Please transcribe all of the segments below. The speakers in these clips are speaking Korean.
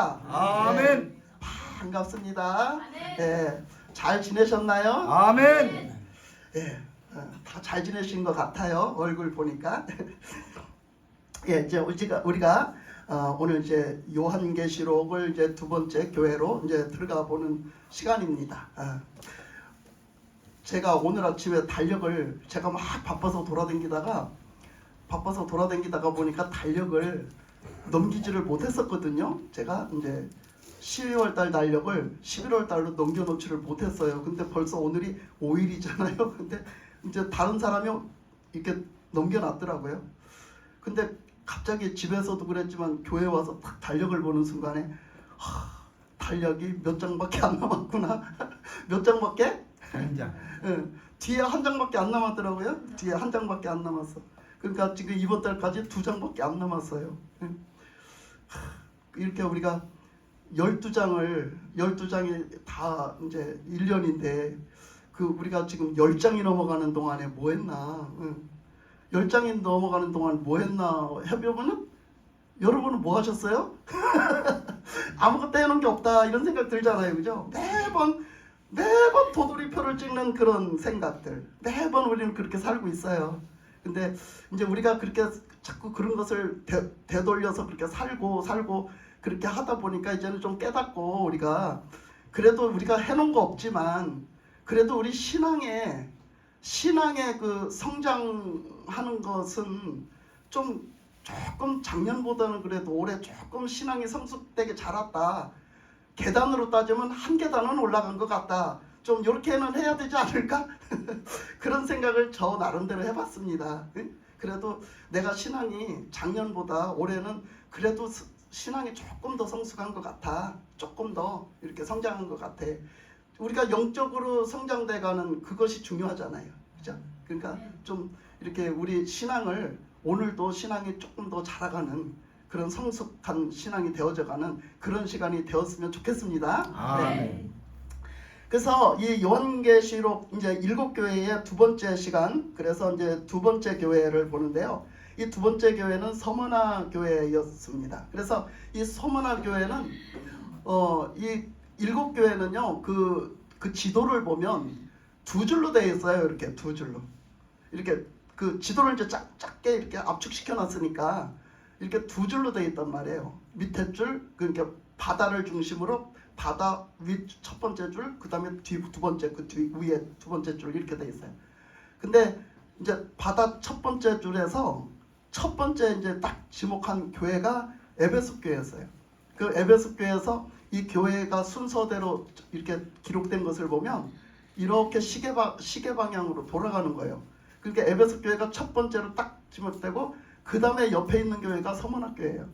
아멘. 반갑습니다. 예, 잘 지내셨나요? 아멘. 예, 다 잘 지내신 것 같아요. 얼굴 보니까. 예, 이제 우리가 오늘 이제 요한계시록을 이제 두 번째 교회로 이제 들어가 보는 시간입니다. 제가 오늘 아침에 달력을 제가 막 바빠서 돌아다니다가 보니까 달력을 넘기지를 못했었거든요. 제가 이제 12월 달 달력을 11월 달로 넘겨놓지를 못했어요. 근데 벌써 오늘이 5일이잖아요. 근데 이제 다른 사람이 이렇게 넘겨놨더라고요. 근데 갑자기 집에서도 그랬지만 교회 와서 딱 달력을 보는 순간에 달력이 몇 장밖에 안 남았구나. 몇 장밖에? 한 장. 뒤에 한 장밖에 안 남았더라고요. 뒤에 한 장밖에 안 남았어. 그러니까 지금 이번 달까지 2장밖에 안 남았어요. 이렇게 우리가 12장이 다 이제 1년인데 우리가 지금 10장이 넘어가는 동안에 뭐 했나? 10장이 넘어가는 동안 뭐 했나 해보면은 여러분은 뭐 하셨어요? 아무것도 해놓은 게 없다 이런 생각 들잖아요. 그죠? 매번 도돌이표를 찍는 그런 생각들. 매번 우리는 그렇게 살고 있어요. 근데 이제 우리가 그렇게 자꾸 그런 것을 되돌려서 그렇게 살고 그렇게 하다 보니까 이제는 좀 깨닫고 우리가 그래도 우리가 해놓은 거 없지만 그래도 우리 신앙의 그 성장하는 것은 좀 조금 작년보다는 그래도 올해 조금 신앙이 성숙되게 자랐다. 계단으로 따지면 한 계단은 올라간 것 같다. 좀 이렇게는 해야 되지 않을까? 그런 생각을 저 나름대로 해봤습니다. 그래도 내가 신앙이 작년보다 올해는 그래도 신앙이 조금 더 성숙한 것 같아. 조금 더 이렇게 성장한 것 같아. 우리가 영적으로 성장돼가는 그것이 중요하잖아요. 그죠? 그러니까 좀 이렇게 우리 신앙을 오늘도 신앙이 조금 더 자라가는 그런 성숙한 신앙이 되어져가는 그런 시간이 되었으면 좋겠습니다. 네. 그래서 이 요한계시록 이제 7교회의 두 번째 시간, 그래서 이제 두 번째 교회를 보는데요. 이 두 번째 교회는 서머나 교회였습니다. 그래서 이 서머나 교회는 이 7교회는요 그 지도를 보면 두 줄로 되어 있어요. 이렇게 두 줄로 이렇게 그 지도를 이제 작게 이렇게 압축시켜 놨으니까 이렇게 두 줄로 되어 있단 말이에요. 밑에 줄 그러니까 바다를 중심으로 바다 위 첫 번째 줄, 그 다음에 뒤 두 번째 그 뒤 위에 두 번째 줄 이렇게 되어 있어요. 근데 이제 바다 첫 번째 줄에서 첫 번째 이제 딱 지목한 교회가 에베소 교회였어요. 그 에베소 교회에서 이 교회가 순서대로 이렇게 기록된 것을 보면 이렇게 시계 방향으로 돌아가는 거예요. 그러니까 에베소 교회가 첫 번째로 딱 지목되고 그 다음에 옆에 있는 교회가 서머나 교회예요.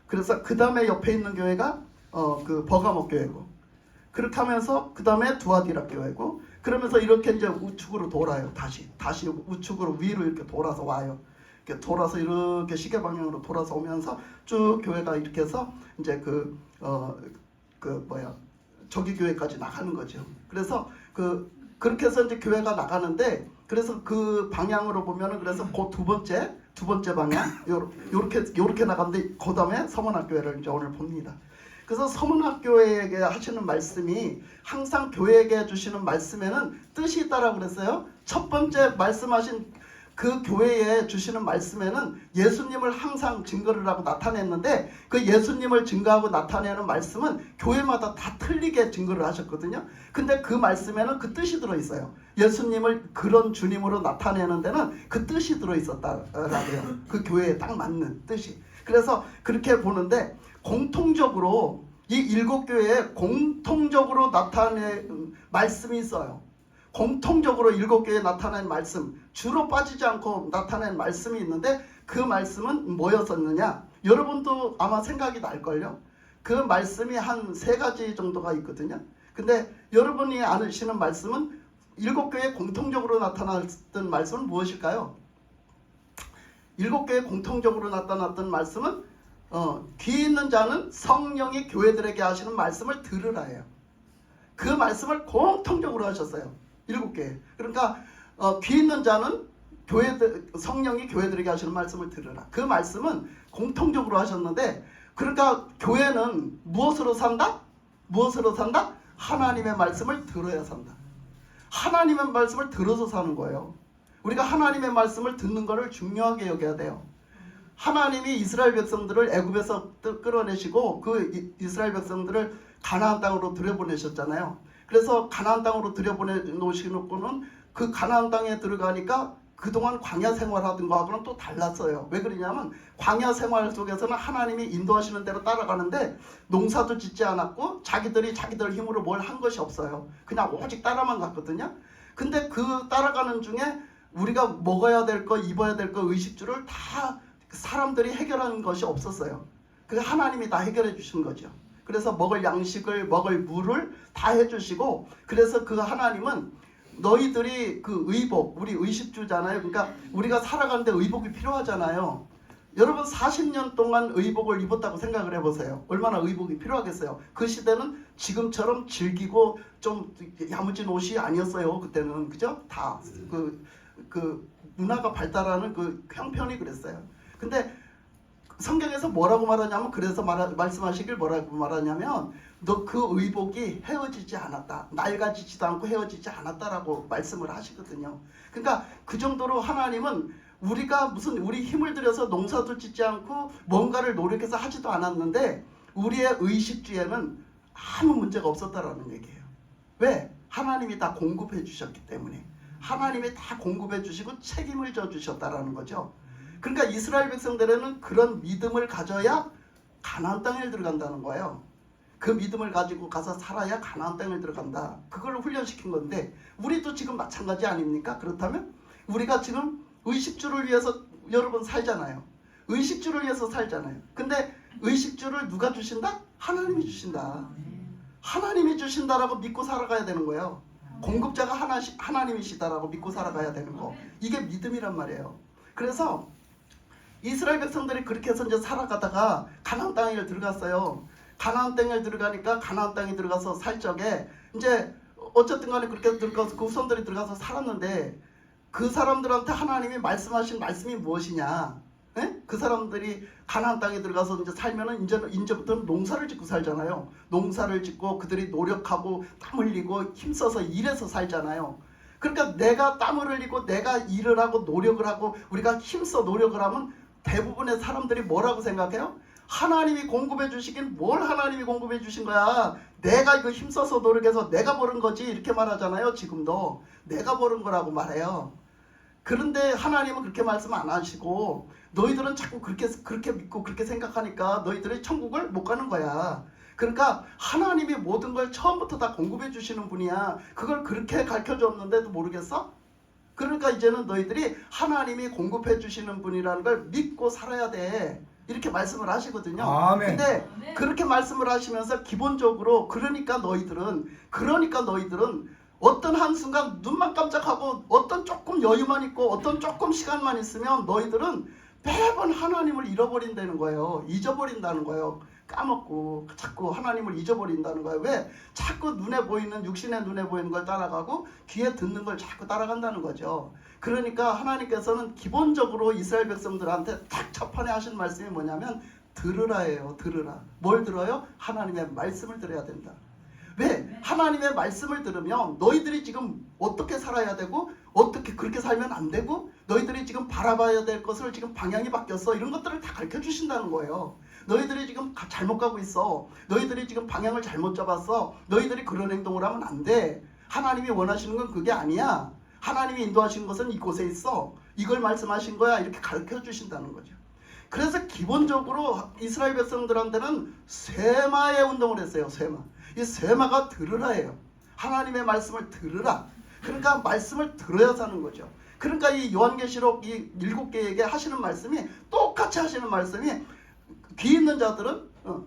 그래서 그 다음에 옆에 있는 교회가 그 버가모 교회고 그렇게 하면서 그 다음에 두아디라 교회고 그러면서 이렇게 이제 우측으로 돌아요. 다시 우측으로 위로 이렇게 돌아서 와요. 이렇게 돌아서 이렇게 시계 방향으로 돌아서 오면서 쭉 교회가 이렇게 해서 이제 저기 교회까지 나가는 거죠. 그래서 그렇게 해서 이제 교회가 나가는데 그래서 그 방향으로 보면은 그래서 그 두 번째 방향 요렇게 나가는데 그 다음에 서문학교회를 이제 오늘 봅니다. 그래서 서문학교회에게 하시는 말씀이 항상 교회에게 주시는 말씀에는 뜻이 있다라고 그랬어요. 첫 번째 말씀하신 그 교회에 주시는 말씀에는 예수님을 항상 증거를 하고 나타냈는데 그 예수님을 증거하고 나타내는 말씀은 교회마다 다 틀리게 증거를 하셨거든요. 근데 그 말씀에는 그 뜻이 들어있어요. 예수님을 그런 주님으로 나타내는 데는 그 뜻이 들어있었다라고요. 그 교회에 딱 맞는 뜻이. 그래서 그렇게 보는데 공통적으로 이 7교회에 공통적으로 나타낸 말씀이 있어요. 공통적으로 7교회에 나타낸 말씀, 주로 빠지지 않고 나타낸 말씀이 있는데 그 말씀은 뭐였었느냐? 여러분도 아마 생각이 날걸요? 그 말씀이 한 3가지 정도가 있거든요. 근데 여러분이 아시는 말씀은 7교회에 공통적으로 나타났던 말씀은 무엇일까요? 7교회에 공통적으로 나타났던 말씀은 귀 있는 자는 성령이 교회들에게 하시는 말씀을 들으라예요. 그 말씀을 공통적으로 하셨어요. 7개. 그러니까 귀 있는 자는 성령이 교회들에게 하시는 말씀을 들으라. 그 말씀은 공통적으로 하셨는데 그러니까 교회는 무엇으로 산다? 무엇으로 산다? 하나님의 말씀을 들어야 산다. 하나님의 말씀을 들어서 사는 거예요. 우리가 하나님의 말씀을 듣는 것을 중요하게 여겨야 돼요. 하나님이 이스라엘 백성들을 애굽에서 끌어내시고 그 이스라엘 백성들을 가나안 땅으로 들여보내셨잖아요. 그래서 가나안 땅으로 들여보내놓으시고는 그 가나안 땅에 들어가니까 그동안 광야 생활하던 거하고는 또 달랐어요. 왜 그러냐면 광야 생활 속에서는 하나님이 인도하시는 대로 따라가는데 농사도 짓지 않았고 자기들 힘으로 뭘 한 것이 없어요. 그냥 오직 따라만 갔거든요. 근데 그 따라가는 중에 우리가 먹어야 될 거, 입어야 될 거, 의식주를 다 사람들이 해결하는 것이 없었어요. 그 하나님이 다 해결해 주신 거죠. 그래서 먹을 양식을, 먹을 물을 다 해주시고, 그래서 그 하나님은 너희들이 그 의복, 우리 의식주잖아요. 그러니까 우리가 살아가는데 의복이 필요하잖아요. 여러분 40년 동안 의복을 입었다고 생각을 해보세요. 얼마나 의복이 필요하겠어요. 그 시대는 지금처럼 질기고 좀 야무진 옷이 아니었어요. 그때는. 그죠? 다 그 문화가 발달하는 그 형편이 그랬어요. 근데 성경에서 뭐라고 말하냐면, 그래서 말씀하시길 뭐라고 말하냐면, 너 그 의복이 헤어지지 않았다, 낡아지지도 않고 헤어지지 않았다라고 말씀을 하시거든요. 그러니까 그 정도로 하나님은 우리가 무슨 우리 힘을 들여서 농사도 짓지 않고 뭔가를 노력해서 하지도 않았는데 우리의 의식주에는 아무 문제가 없었다라는 얘기예요. 왜? 하나님이 다 공급해 주셨기 때문에. 하나님이 다 공급해 주시고 책임을 져 주셨다라는 거죠. 그러니까 이스라엘 백성들에는 그런 믿음을 가져야 가나안 땅에 들어간다는 거예요. 그 믿음을 가지고 가서 살아야 가나안 땅에 들어간다. 그걸 훈련시킨 건데 우리도 지금 마찬가지 아닙니까? 그렇다면 우리가 지금 의식주를 위해서 여러분 살잖아요. 의식주를 위해서 살잖아요. 근데 의식주를 누가 주신다? 하나님이 주신다. 하나님이 주신다라고 믿고 살아가야 되는 거예요. 공급자가 하나님이시다라고 믿고 살아가야 되는 거. 이게 믿음이란 말이에요. 그래서 이스라엘 백성들이 그렇게 해서 이제 살아가다가 가나안 땅에 들어갔어요. 가나안 땅에 들어가니까 가나안 땅에 들어가서 살 적에 이제 어쨌든 간에 그렇게 들어가서 그 후손들이 들어가서 살았는데 그 사람들한테 하나님이 말씀하신 말씀이 무엇이냐? 에? 그 사람들이 가나안 땅에 들어가서 이제 살면은 이제부터는 농사를 짓고 살잖아요. 농사를 짓고 그들이 노력하고 땀 흘리고 힘써서 일해서 살잖아요. 그러니까 내가 땀을 흘리고 내가 일을 하고 노력을 하고 우리가 힘써 노력을 하면 대부분의 사람들이 뭐라고 생각해요? 하나님이 공급해 주시긴 뭘 하나님이 공급해 주신 거야. 내가 이거 힘써서 노력해서 내가 버는 거지 이렇게 말하잖아요. 지금도 내가 버는 거라고 말해요. 그런데 하나님은 그렇게 말씀 안 하시고 너희들은 자꾸 그렇게 믿고 그렇게 생각하니까 너희들이 천국을 못 가는 거야. 그러니까 하나님이 모든 걸 처음부터 다 공급해 주시는 분이야. 그걸 그렇게 가르쳐 줬는데도 모르겠어? 그러니까 이제는 너희들이 하나님이 공급해 주시는 분이라는 걸 믿고 살아야 돼. 이렇게 말씀을 하시거든요. 아멘. 근데 그렇게 말씀을 하시면서 기본적으로 그러니까 너희들은 어떤 한순간 눈만 깜짝하고 어떤 조금 여유만 있고 어떤 조금 시간만 있으면 너희들은 매번 하나님을 잃어버린다는 거예요. 잊어버린다는 거예요. 까먹고 자꾸 하나님을 잊어버린다는 거예요. 왜? 자꾸 육신의 눈에 보이는 걸 따라가고 귀에 듣는 걸 자꾸 따라간다는 거죠. 그러니까 하나님께서는 기본적으로 이스라엘 백성들한테 딱 첫판에 하신 말씀이 뭐냐면 들으라예요. 들으라. 뭘 들어요? 하나님의 말씀을 들어야 된다. 왜? 하나님의 말씀을 들으면 너희들이 지금 어떻게 살아야 되고 어떻게 그렇게 살면 안 되고 너희들이 지금 바라봐야 될 것을 지금 방향이 바뀌었어. 이런 것들을 다 가르쳐 주신다는 거예요. 너희들이 지금 잘못 가고 있어. 너희들이 지금 방향을 잘못 잡았어. 너희들이 그런 행동을 하면 안 돼. 하나님이 원하시는 건 그게 아니야. 하나님이 인도하신 것은 이곳에 있어. 이걸 말씀하신 거야. 이렇게 가르쳐 주신다는 거죠. 그래서 기본적으로 이스라엘 백성들한테는 쇠마의 운동을 했어요. 쇠마. 이 쇠마가 들으라예요. 하나님의 말씀을 들으라. 그러니까 말씀을 들어야 사는 거죠. 그러니까 이 요한계시록 이 7개에게 하시는 말씀이 똑같이 하시는 말씀이 귀 있는 자들은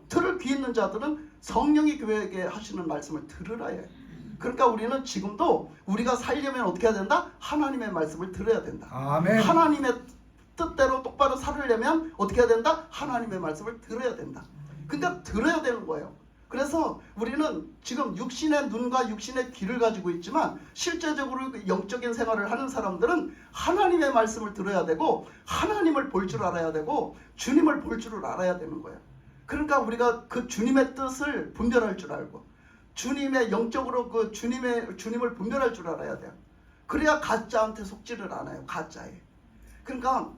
들을 귀 있는 자들은 성령이 교회에게 하시는 말씀을 들으라예요. 그러니까 우리는 지금도 우리가 살려면 어떻게 해야 된다? 하나님의 말씀을 들어야 된다. 아멘. 하나님의 뜻대로 똑바로 살으려면 어떻게 해야 된다? 하나님의 말씀을 들어야 된다. 그러니까 들어야 되는 거예요. 그래서 우리는 지금 육신의 눈과 육신의 귀를 가지고 있지만 실제적으로 영적인 생활을 하는 사람들은 하나님의 말씀을 들어야 되고 하나님을 볼 줄 알아야 되고 주님을 볼 줄을 알아야 되는 거예요. 그러니까 우리가 그 주님의 뜻을 분별할 줄 알고 주님의 영적으로 그 주님을 분별할 줄 알아야 돼요. 그래야 가짜한테 속지를 않아요. 가짜에. 그러니까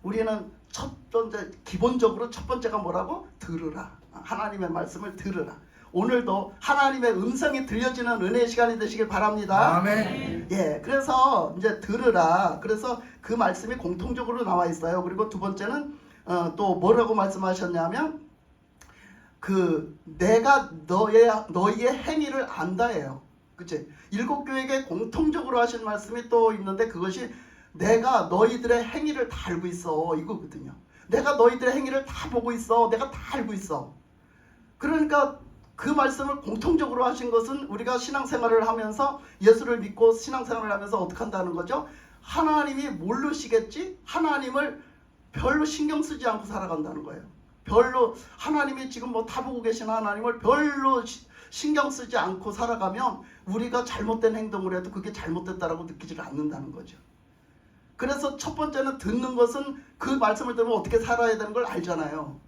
우리는 첫 번째, 기본적으로 첫 번째가 뭐라고? 들으라. 하나님의 말씀을 들으라. 오늘도 하나님의 음성이 들려지는 은혜의 시간이 되시길 바랍니다. 아멘. 예, 그래서 이제 들으라. 그래서 그 말씀이 공통적으로 나와 있어요. 그리고 두 번째는 또 뭐라고 말씀하셨냐면 내가 너희의 행위를 안다예요. 그치? 일곱 교회에게 공통적으로 하신 말씀이 또 있는데 그것이 내가 너희들의 행위를 다 알고 있어 이거거든요. 내가 너희들의 행위를 다 보고 있어. 내가 다 알고 있어. 그러니까 그 말씀을 공통적으로 하신 것은 우리가 신앙생활을 하면서 예수를 믿고 신앙생활을 하면서 어떻게 한다는 거죠? 하나님이 모르시겠지? 하나님을 별로 신경 쓰지 않고 살아간다는 거예요. 별로 하나님이 지금 뭐 다 보고 계신 하나님을 별로 신경 쓰지 않고 살아가면 우리가 잘못된 행동을 해도 그게 잘못됐다라고 느끼지를 않는다는 거죠. 그래서 첫 번째는 듣는 것은 그 말씀을 들으면 어떻게 살아야 되는 걸 알잖아요.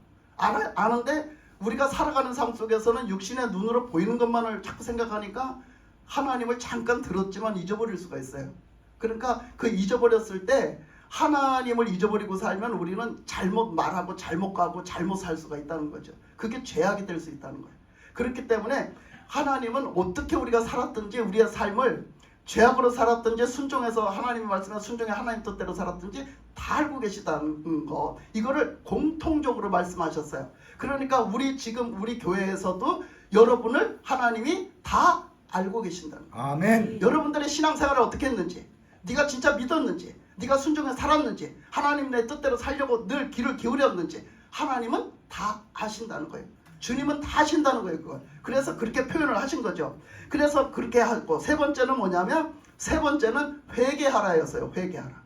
아는데 우리가 살아가는 삶 속에서는 육신의 눈으로 보이는 것만을 자꾸 생각하니까 하나님을 잠깐 들었지만 잊어버릴 수가 있어요. 그러니까 그 잊어버렸을 때 하나님을 잊어버리고 살면 우리는 잘못 말하고 잘못 가고 잘못 살 수가 있다는 거죠. 그게 죄악이 될 수 있다는 거예요. 그렇기 때문에 하나님은 어떻게 우리가 살았든지 우리의 삶을 죄악으로 살았든지 순종해서 하나님의 말씀에 순종해 하나님 뜻대로 살았든지 다 알고 계시다는 거, 이거를 공통적으로 말씀하셨어요. 그러니까 지금 우리 교회에서도 여러분을 하나님이 다 알고 계신다는 거예요. 아멘. 여러분들의 신앙생활을 어떻게 했는지, 네가 진짜 믿었는지, 네가 순종해 살았는지, 하나님 내 뜻대로 살려고 늘 귀를 기울였는지 하나님은 다 아신다는 거예요. 주님은 다 아신다는 거예요. 그걸. 그래서 그렇게 표현을 하신 거죠. 그래서 그렇게 하고, 세 번째는 뭐냐면, 세 번째는 회개하라였어요. 회개하라.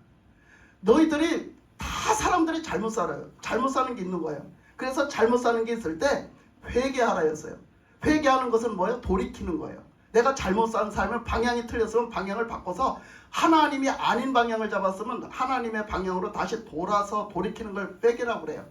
너희들이 다 사람들이 잘못 살아요. 잘못 사는 게 있는 거예요. 그래서 잘못 사는 게 있을 때 회개하라였어요. 회개하는 것은 뭐예요? 돌이키는 거예요. 내가 잘못 산 삶을 방향이 틀렸으면 방향을 바꿔서 하나님이 아닌 방향을 잡았으면 하나님의 방향으로 다시 돌아서 돌이키는 걸 회개라고 그래요.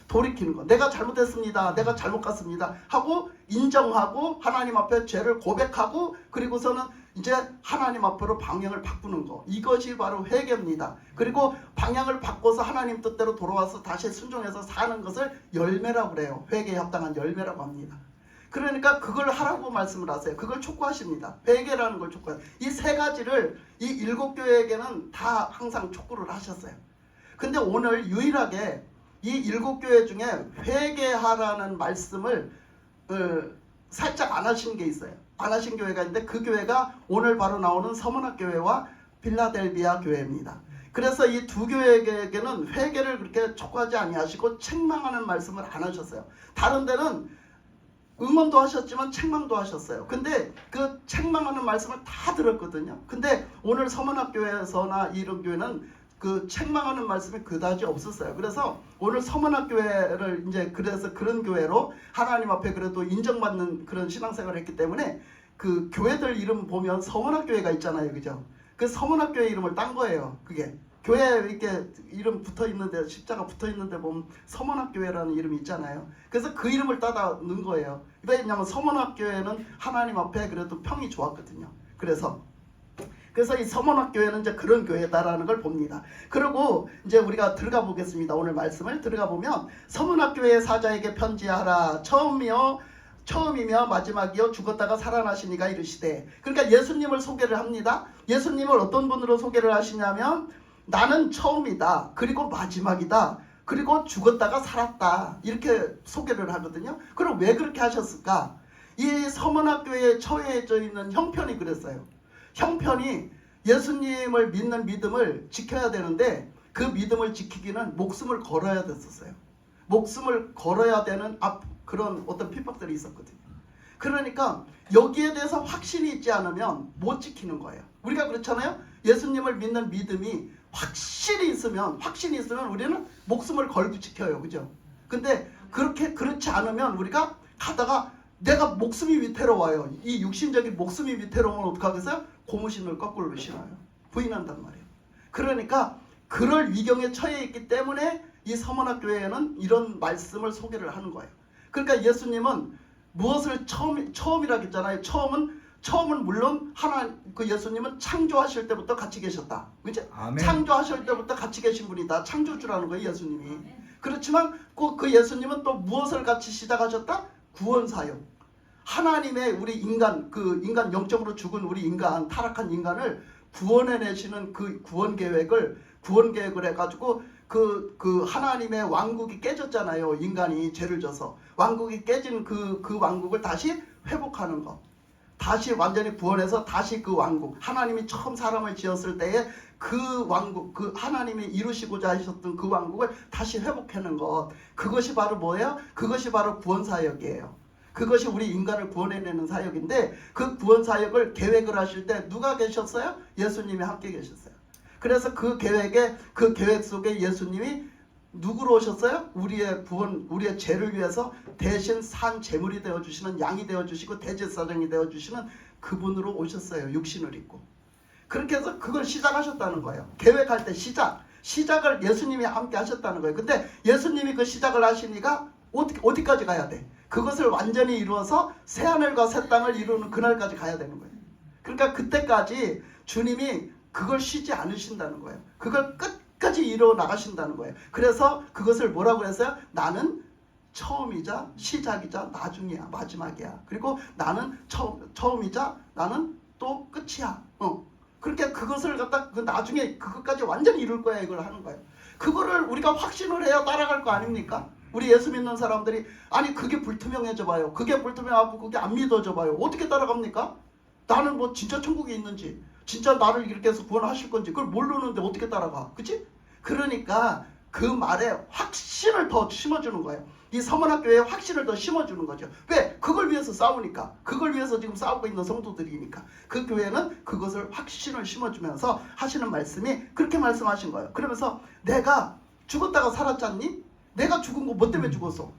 돌이키는 거. 내가 잘못했습니다. 내가 잘못 갔습니다. 하고 인정하고 하나님 앞에 죄를 고백하고 그리고서는 이제 하나님 앞으로 방향을 바꾸는 거. 이것이 바로 회개입니다. 그리고 방향을 바꿔서 하나님 뜻대로 돌아와서 다시 순종해서 사는 것을 열매라고 그래요. 회개에 합당한 열매라고 합니다. 그러니까 그걸 하라고 말씀을 하세요. 그걸 촉구하십니다. 회개라는 걸 촉구해요. 이 세 가지를 이 일곱 교회에게는 다 항상 촉구를 하셨어요. 근데 오늘 유일하게 이 일곱 교회 중에 회개하라는 말씀을 살짝 안 하신 게 있어요. 안 하신 교회가 있는데 그 교회가 오늘 바로 나오는 서문학 교회와 필라델비아 교회입니다. 그래서 이 두 교회에게는 회개를 그렇게 촉구하지 아니하시고 책망하는 말씀을 안 하셨어요. 다른 데는 응원도 하셨지만 책망도 하셨어요. 근데 그 책망하는 말씀을 다 들었거든요. 근데 오늘 서문학 교회에서나 이런 교회는 그 책망하는 말씀이 그다지 없었어요. 그래서 오늘 서문학 교회를 이제 그래서 그런 교회로 하나님 앞에 그래도 인정받는 그런 신앙생활을 했기 때문에 그 교회들 이름 보면 서문학 교회가 있잖아요. 그죠? 그 서문학 교회 이름을 딴 거예요. 그게 교회에 이렇게 이름 붙어 있는데 십자가 붙어 있는데 보면 서문학 교회라는 이름이 있잖아요. 그래서 그 이름을 따다 넣은 거예요. 왜냐하면 서문학 교회는 하나님 앞에 그래도 평이 좋았거든요. 그래서 이 서문학 교회는 이제 그런 교회다라는 걸 봅니다. 그리고 이제 우리가 들어가 보겠습니다. 오늘 말씀을 들어가 보면 서문학 교회의 사자에게 편지하라. 처음이며 마지막이요 죽었다가 살아나시니가 이르시되. 그러니까 예수님을 소개를 합니다. 예수님을 어떤 분으로 소개를 하시냐면 나는 처음이다. 그리고 마지막이다. 그리고 죽었다가 살았다. 이렇게 소개를 하거든요. 그럼 왜 그렇게 하셨을까? 이 서문학 교회에 처해져 있는 형편이 그랬어요. 형편이 예수님을 믿는 믿음을 지켜야 되는데 그 믿음을 지키기는 목숨을 걸어야 됐었어요. 목숨을 걸어야 되는 그런 어떤 핍박들이 있었거든요. 그러니까 여기에 대해서 확신이 있지 않으면 못 지키는 거예요. 우리가 그렇잖아요. 예수님을 믿는 믿음이 확신이 있으면 우리는 목숨을 걸고 지켜요. 그죠? 근데 그렇지 않으면 우리가 가다가 내가 목숨이 위태로워요. 이 육신적인 목숨이 위태로우면 어떡하겠어요? 고무신을 거꾸로 신어요. 부인한단 말이에요. 그러니까 그럴 위경에 처해 있기 때문에 이 서문학 교회에는 이런 말씀을 소개를 하는 거예요. 그러니까 예수님은 무엇을 처음이라고 했잖아요. 처음은 물론 그 예수님은 창조하실 때부터 같이 계셨다. 그죠? 창조하실 때부터 같이 계신 분이다. 창조주라는 거예요, 예수님이. 그렇지만 그 예수님은 또 무엇을 같이 시작하셨다? 구원 사역. 하나님의 우리 인간, 인간 영적으로 죽은 우리 인간, 타락한 인간을 구원해내시는 그 구원 계획을 해가지고 그 하나님의 왕국이 깨졌잖아요. 인간이 죄를 져서 왕국이 깨진 그 왕국을 다시 회복하는 것. 다시 완전히 구원해서 다시 그 왕국, 하나님이 처음 사람을 지었을 때에 그 왕국, 그 하나님이 이루시고자 하셨던 그 왕국을 다시 회복하는 것. 그것이 바로 뭐예요? 그것이 바로 구원 사역이에요. 그것이 우리 인간을 구원해내는 사역인데, 그 구원 사역을 계획을 하실 때 누가 계셨어요? 예수님이 함께 계셨어요. 그래서 그 계획 속에 예수님이 누구로 오셨어요? 우리의 구원, 우리의 죄를 위해서 대신 산 제물이 되어주시는, 양이 되어주시고 대제사장이 되어주시는 그분으로 오셨어요. 육신을 입고. 그렇게 해서 그걸 시작하셨다는 거예요. 계획할 때 시작을 예수님이 함께 하셨다는 거예요. 근데 예수님이 그 시작을 하시니까 어디까지 가야 돼? 그것을 완전히 이루어서 새하늘과 새 땅을 이루는 그날까지 가야 되는 거예요. 그러니까 그때까지 주님이 그걸 쉬지 않으신다는 거예요. 그걸 끝까지 이루어 나가신다는 거예요. 그래서 그것을 뭐라고 했어요? 나는 처음이자 시작이자 나중이야, 마지막이야. 그리고 나는 처음이자 나는 또 끝이야. 그렇게 그것을 갖다 나중에 그것까지 완전히 이룰 거야, 이걸 하는 거예요. 그거를 우리가 확신을 해야 따라갈 거 아닙니까? 우리 예수 믿는 사람들이 아니 그게 불투명해져 봐요. 그게 불투명하고 그게 안 믿어져 봐요. 어떻게 따라갑니까? 나는 뭐 진짜 천국에 있는지, 진짜 나를 이렇게 해서 구원하실 건지 그걸 모르는데 어떻게 따라가? 그치? 그러니까 그 말에 확신을 더 심어주는 거예요. 이 서문학교에 확신을 더 심어주는 거죠. 왜? 그걸 위해서 싸우니까. 그걸 위해서 지금 싸우고 있는 성도들이니까. 그 교회는 그것을 확신을 심어주면서 하시는 말씀이 그렇게 말씀하신 거예요. 그러면서 내가 죽었다가 살았잖니? 내가 죽은 거 뭐 때문에 죽었어?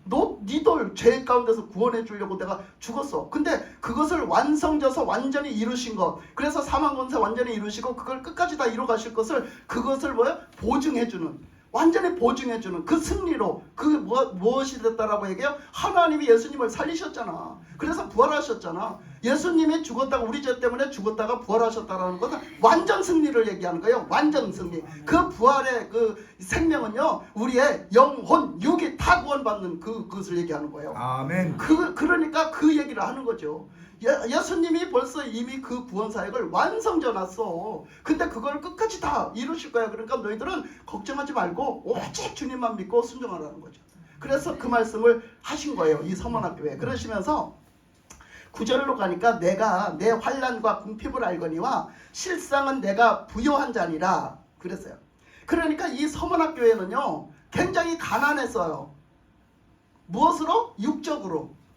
니들 죄 가운데서 구원해 주려고 내가 죽었어. 근데 그것을 완성져서 완전히 이루신 것. 그래서 사망권세 완전히 이루시고 그걸 끝까지 다 이뤄 가실 것을, 그것을 뭐야? 보증해 주는, 완전히 보증해 주는 그 승리로, 무엇이 됐다라고 얘기해요? 하나님이 예수님을 살리셨잖아. 그래서 부활하셨잖아. 예수님이 죽었다가, 우리 죄 때문에 죽었다가 부활하셨다라는 것은 완전 승리를 얘기하는 거예요. 완전 승리. 그 부활의 그 생명은요, 우리의 영혼, 육이 다 구원받는 그것을 얘기하는 거예요. 아멘. 그러니까 그 얘기를 하는 거죠. 예수님이 벌써 이미 그 구원 사역을 완성져 놨어. 근데 그걸 끝까지 다 이루실 거야. 그러니까 너희들은 걱정하지 말고 오직 주님만 믿고 순종하라는 거죠. 그래서 그 말씀을 하신 거예요, 이 서문학교에. 그러시면서 9절로 가니까 내가 내 환난과 궁핍을 알거니와 실상은 내가 부요한 자니라 그랬어요. 그러니까 이 서문학교에는요 굉장히 가난했어요. 무엇으로?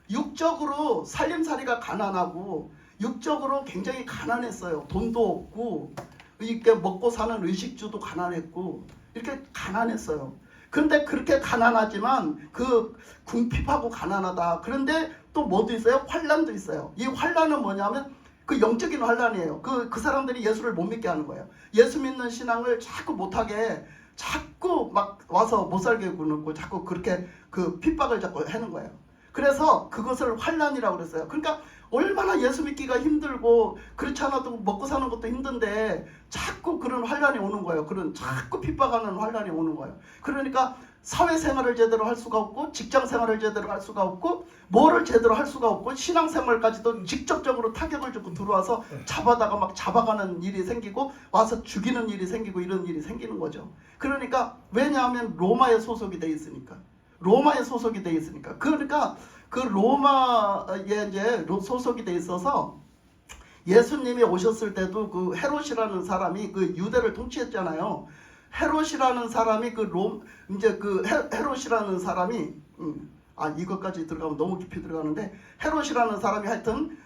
육적으로 살림살이가 가난하고, 육적으로 굉장히 가난했어요. 돈도 없고, 이렇게 먹고 사는 의식주도 가난했고, 이렇게 가난했어요. 그런데 그렇게 가난하지만 그 궁핍하고 가난하다. 그런데 또 뭐도 있어요? 환난도 있어요. 이 환난은 뭐냐면 그 영적인 환난이에요. 그 사람들이 예수를 못 믿게 하는 거예요. 예수 믿는 신앙을 자꾸 못하게, 자꾸 막 와서 못 살게 구는, 자꾸 그렇게 그 핍박을 자꾸 하는 거예요. 그래서 그것을 환난이라고 그랬어요. 그러니까 얼마나 예수 믿기가 힘들고 그렇지 않아도 먹고 사는 것도 힘든데 자꾸 그런 환난이 오는 거예요. 그런 자꾸 핍박하는 환난이 오는 거예요. 그러니까 사회생활을 제대로 할 수가 없고, 직장생활을 제대로 할 수가 없고, 뭐를 제대로 할 수가 없고, 신앙생활까지도 직접적으로 타격을 주고 들어와서 잡아다가 막 잡아가는 일이 생기고, 와서 죽이는 일이 생기고, 이런 일이 생기는 거죠. 그러니까 왜냐하면 로마에 소속이 돼 있으니까. 그러니까 그 로마에 이제 소속이 돼 있어서 예수님이 오셨을 때도 그 헤롯이라는 사람이 그 유대를 통치했잖아요. 헤롯이라는 사람이 헤롯이라는 사람이 이것까지 들어가면 너무 깊이 들어가는데, 헤롯이라는 사람이 하여튼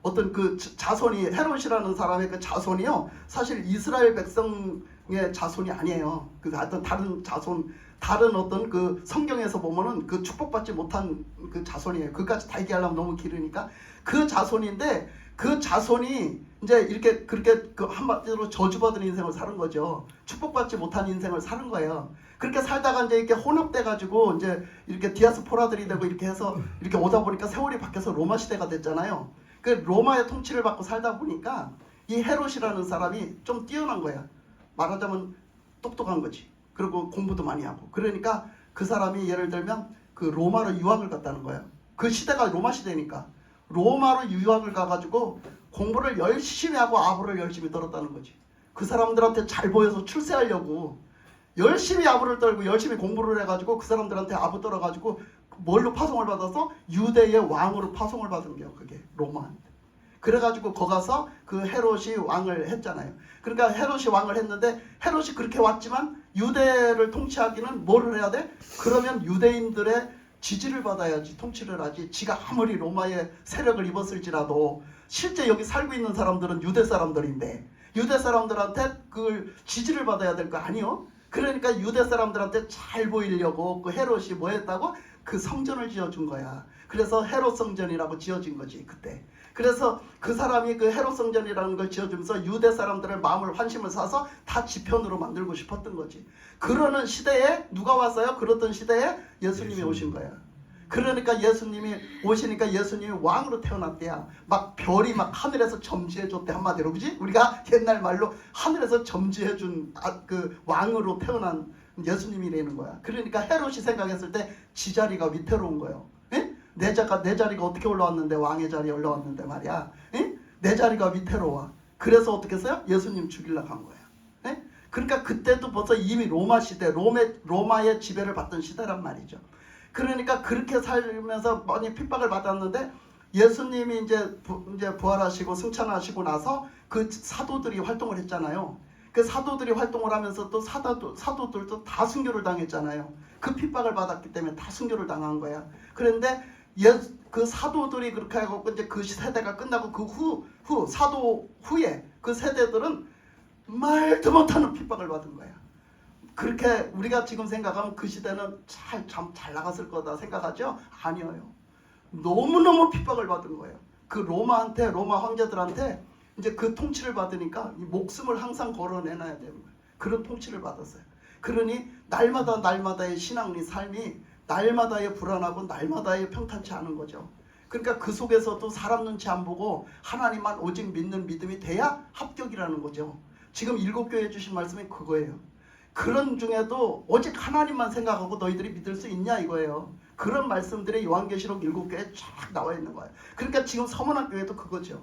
어떤 그 자손이, 헤롯이라는 사람의 그 자손이요 사실 이스라엘 백성의 자손이 아니에요. 그 하여튼 다른 자손, 다른 어떤 그 성경에서 보면은 그 축복받지 못한 그 자손이에요. 그까지 다 얘기하려면 너무 길으니까 그 자손인데, 그 자손이 이제 그렇게 그 한마디로 저주받은 인생을 사는 거죠. 축복받지 못한 인생을 사는 거예요. 그렇게 살다가 이제 이렇게 혼합돼 가지고 이제 이렇게 디아스포라들이 되고 이렇게 해서 이렇게 오다 보니까 세월이 바뀌어서 로마 시대가 됐잖아요. 그 로마의 통치를 받고 살다 보니까 이 헤롯이라는 사람이 좀 뛰어난 거야. 말하자면 똑똑한 거지. 그리고 공부도 많이 하고. 그러니까 그 사람이 예를 들면 그 로마로 유학을 갔다는 거야. 그 시대가 로마 시대니까 로마로 유학을 가가지고 공부를 열심히 하고 아부를 열심히 떨었다는 거지. 그 사람들한테 잘 보여서 출세하려고 열심히 아부를 떨고 열심히 공부를 해가지고 그 사람들한테 아부 떨어가지고 뭘로 파송을 받아서 유대의 왕으로 파송을 받은 게요. 그게 로마한테. 그래가지고 거 가서 그 헤롯이 왕을 했잖아요. 그러니까 헤롯이 왕을 했는데 헤롯이 그렇게 왔지만 유대를 통치하기는 뭘 해야 돼? 그러면 유대인들의 지지를 받아야지 통치를 하지. 지가 아무리 로마의 세력을 입었을지라도 실제 여기 살고 있는 사람들은 유대 사람들인데 유대 사람들한테 그 지지를 받아야 될 거 아니요? 그러니까 유대 사람들한테 잘 보이려고 그 헤롯이 뭐 했다고? 그 성전을 지어준 거야. 그래서 헤롯 성전이라고 지어진 거지 그때. 그래서 그 사람이 그 헤롯 성전이라는 걸 지어주면서 유대 사람들의 마음을 환심을 사서 다 지편으로 만들고 싶었던 거지. 그러는 시대에 누가 왔어요? 그러던 시대에 예수님이 오신 거야. 그러니까 예수님이 오시니까 예수님이 왕으로 태어났대야. 막 별이 막 하늘에서 점지해줬대 한마디로. 그지? 우리가 옛날 말로 하늘에서 점지해준 그 왕으로 태어난 예수님이라는 거야. 그러니까 헤롯이 생각했을 때 지 자리가 위태로운 거예요. 에? 내 자리가 어떻게 올라왔는데 왕의 자리에 올라왔는데 말이야. 에? 내 자리가 위태로워. 그래서 어떻게 했어요? 예수님 죽이려고 한 거야. 에? 그러니까 그때도 벌써 이미 로마 시대, 로마의 지배를 받던 시대란 말이죠. 그러니까 그렇게 살면서 많이 핍박을 받았는데 예수님이 이제 부활하시고 승천하시고 나서 그 사도들이 활동을 했잖아요. 그 사도들이 활동을 하면서 또 사도들도 다 순교를 당했잖아요. 그 핍박을 받았기 때문에 다 순교를 당한 거야. 그런데 그 사도들이 그렇게 하고 이제 그 세대가 끝나고 그 사도 후에 그 세대들은 말도 못하는 핍박을 받은 거야. 그렇게 우리가 지금 생각하면 그 시대는 참 잘 나갔을 거다 생각하죠? 아니에요. 너무너무 핍박을 받은 거예요. 그 로마 황제들한테 이제 그 통치를 받으니까 이 목숨을 항상 걸어내놔야 되는 거예요. 그런 통치를 받았어요. 그러니 날마다의 신앙의 삶이 날마다의 불안하고 날마다의 평탄치 않은 거죠. 그러니까 그 속에서도 사람 눈치 안 보고 하나님만 오직 믿는 믿음이 돼야 합격이라는 거죠. 지금 7교회 주신 말씀이 그거예요. 그런 중에도 오직 하나님만 생각하고 너희들이 믿을 수 있냐 이거예요. 그런 말씀들이 요한계시록 7교회에 쫙 나와 있는 거예요. 그러니까 지금 서문학교회도 그거죠.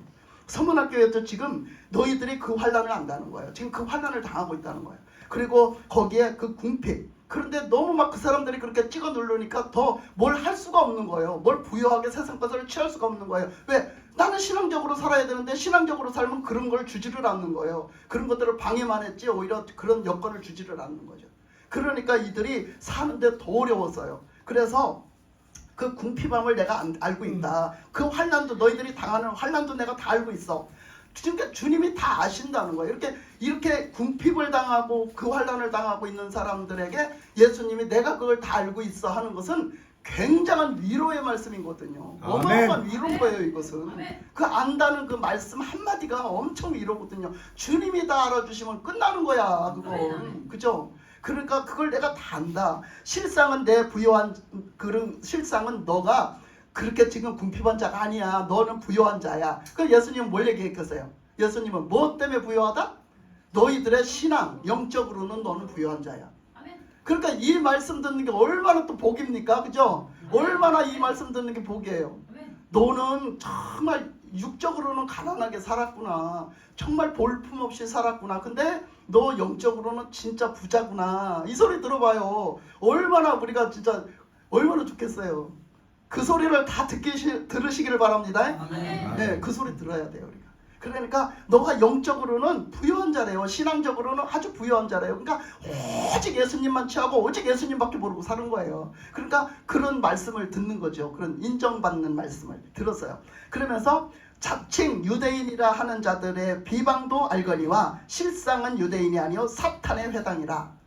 서문학교회도 지금 너희들이 그 환난을 안다는 거예요. 지금 그 환난을 당하고 있다는 거예요. 그리고 거기에 그 궁핍. 그런데 너무 막 그 사람들이 그렇게 찍어 누르니까 더 뭘 할 수가 없는 거예요. 뭘 부유하게 세상 것을 취할 수가 없는 거예요. 왜? 나는 신앙적으로 살아야 되는데 신앙적으로 살면 그런 걸 주지를 않는 거예요. 그런 것들을 방해만 했지 오히려 그런 여건을 주지를 않는 거죠. 그러니까 이들이 사는데 더 어려웠어요. 그래서 그 궁핍함을 내가 알고 있다. 그 환난도 너희들이 당하는 환난도 내가 다 알고 있어. 그러니까 주님이 다 아신다는 거예요. 이렇게 궁핍을 당하고 그 환난을 당하고 있는 사람들에게 예수님이 내가 그걸 다 알고 있어 하는 것은 굉장한 위로의 말씀이거든요. 어마어마한 위로인 거예요. 이것은 그 안다는 그 말씀 한마디가 엄청 위로거든요. 주님이 다 알아주시면 끝나는 거야. 그건 그죠? 그러니까 그걸 내가 다 안다. 실상은 내 부요한 그런 실상은 너가 그렇게 지금 궁핍한 자가 아니야. 너는 부요한 자야. 그 예수님은 뭘 얘기했겠어요? 예수님은 무엇 때문에 부요하다? 너희들의 신앙, 영적으로는 너는 부요한 자야. 그러니까 이 말씀 듣는 게 얼마나 또 복입니까? 그죠? 얼마나 이 말씀 듣는 게 복이에요. 너는 정말 육적으로는 가난하게 살았구나. 정말 볼품없이 살았구나. 근데 너 영적으로는 진짜 부자구나. 이 소리 들어봐요. 얼마나 우리가 진짜 얼마나 좋겠어요. 그 소리를 다 들으시기를 바랍니다. 네, 그 소리 들어야 돼요. 우리가. 그러니까 너가 영적으로는 부유한 자래요. 신앙적으로는 아주 부유한 자래요. 그러니까 오직 예수님만 취하고 오직 예수님밖에 모르고 사는 거예요. 그러니까 그런 말씀을 듣는 거죠. 그런 인정받는 말씀을 들었어요. 그러면서 자칭 유대인이라 하는 자들의 비방도 알거니와 실상은 유대인이 아니요 사탄의 회당이라.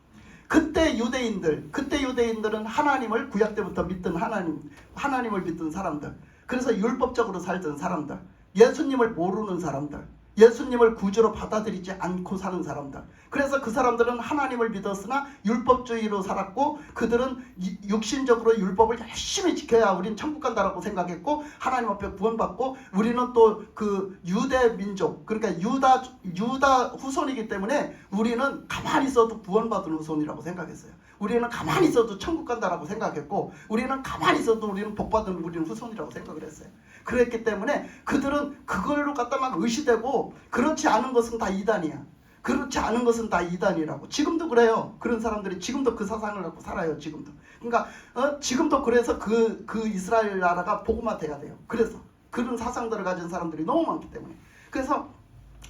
그때 유대인들은 하나님을 구약 때부터 믿던 하나님을 믿던 사람들. 그래서 율법적으로 살던 사람들. 예수님을 모르는 사람들. 예수님을 구주로 받아들이지 않고 사는 사람들. 그래서 그 사람들은 하나님을 믿었으나 율법주의로 살았고, 그들은 육신적으로 율법을 열심히 지켜야 우리는 천국 간다라고 생각했고, 하나님 앞에 구원받고, 우리는 또 그 유대 민족, 그러니까 유다 후손이기 때문에 우리는 가만히 있어도 구원받은 후손이라고 생각했어요. 우리는 가만히 있어도 천국 간다라고 생각했고, 우리는 가만히 있어도 우리는 복받은 우리는 후손이라고 생각을 했어요. 그랬기 때문에 그들은 그걸로 갖다 막 의시되고, 그렇지 않은 것은 다 이단이야. 그렇지 않은 것은 다 이단이라고. 지금도 그래요. 그런 사람들이 지금도 그 사상을 갖고 살아요. 지금도. 그러니까 지금도 그래서 그 이스라엘 나라가 복음화 돼야 돼요. 그래서 그런 사상들을 가진 사람들이 너무 많기 때문에. 그래서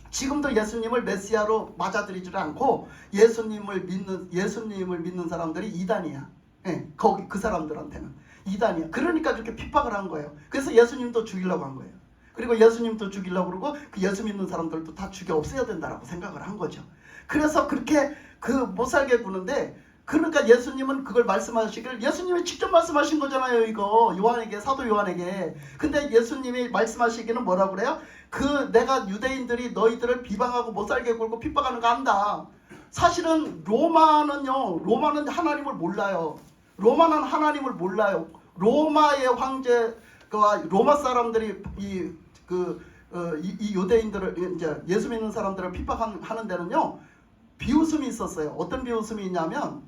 지금도 예수님을 메시아로 맞아들이지 않고 예수님을 믿는 사람들이 이단이야. 예, 거기 그 사람들한테는 이단이야. 그러니까 그렇게 핍박을 한 거예요. 그래서 예수님도 죽이려고 한 거예요. 그리고 예수님도 죽이려고 그러고 그 예수 믿는 사람들도 다 죽여 없애야 된다라고 생각을 한 거죠. 그래서 그렇게 못 살게 구는데, 그러니까 예수님은 그걸 말씀하시길, 예수님이 직접 말씀하신 거잖아요. 이거 요한에게, 사도 요한에게. 근데 예수님이 말씀하시기는 뭐라고 그래요? 내가 유대인들이 너희들을 비방하고 못 살게 굴고 핍박하는 거 안다. 사실은 로마는 하나님을 몰라요. 로마는 하나님을 몰라요. 로마의 황제와 로마 사람들이 이 유대인들을, 이제 예수 믿는 사람들을 핍박하는 데는요, 비웃음이 있었어요. 어떤 비웃음이 있냐면,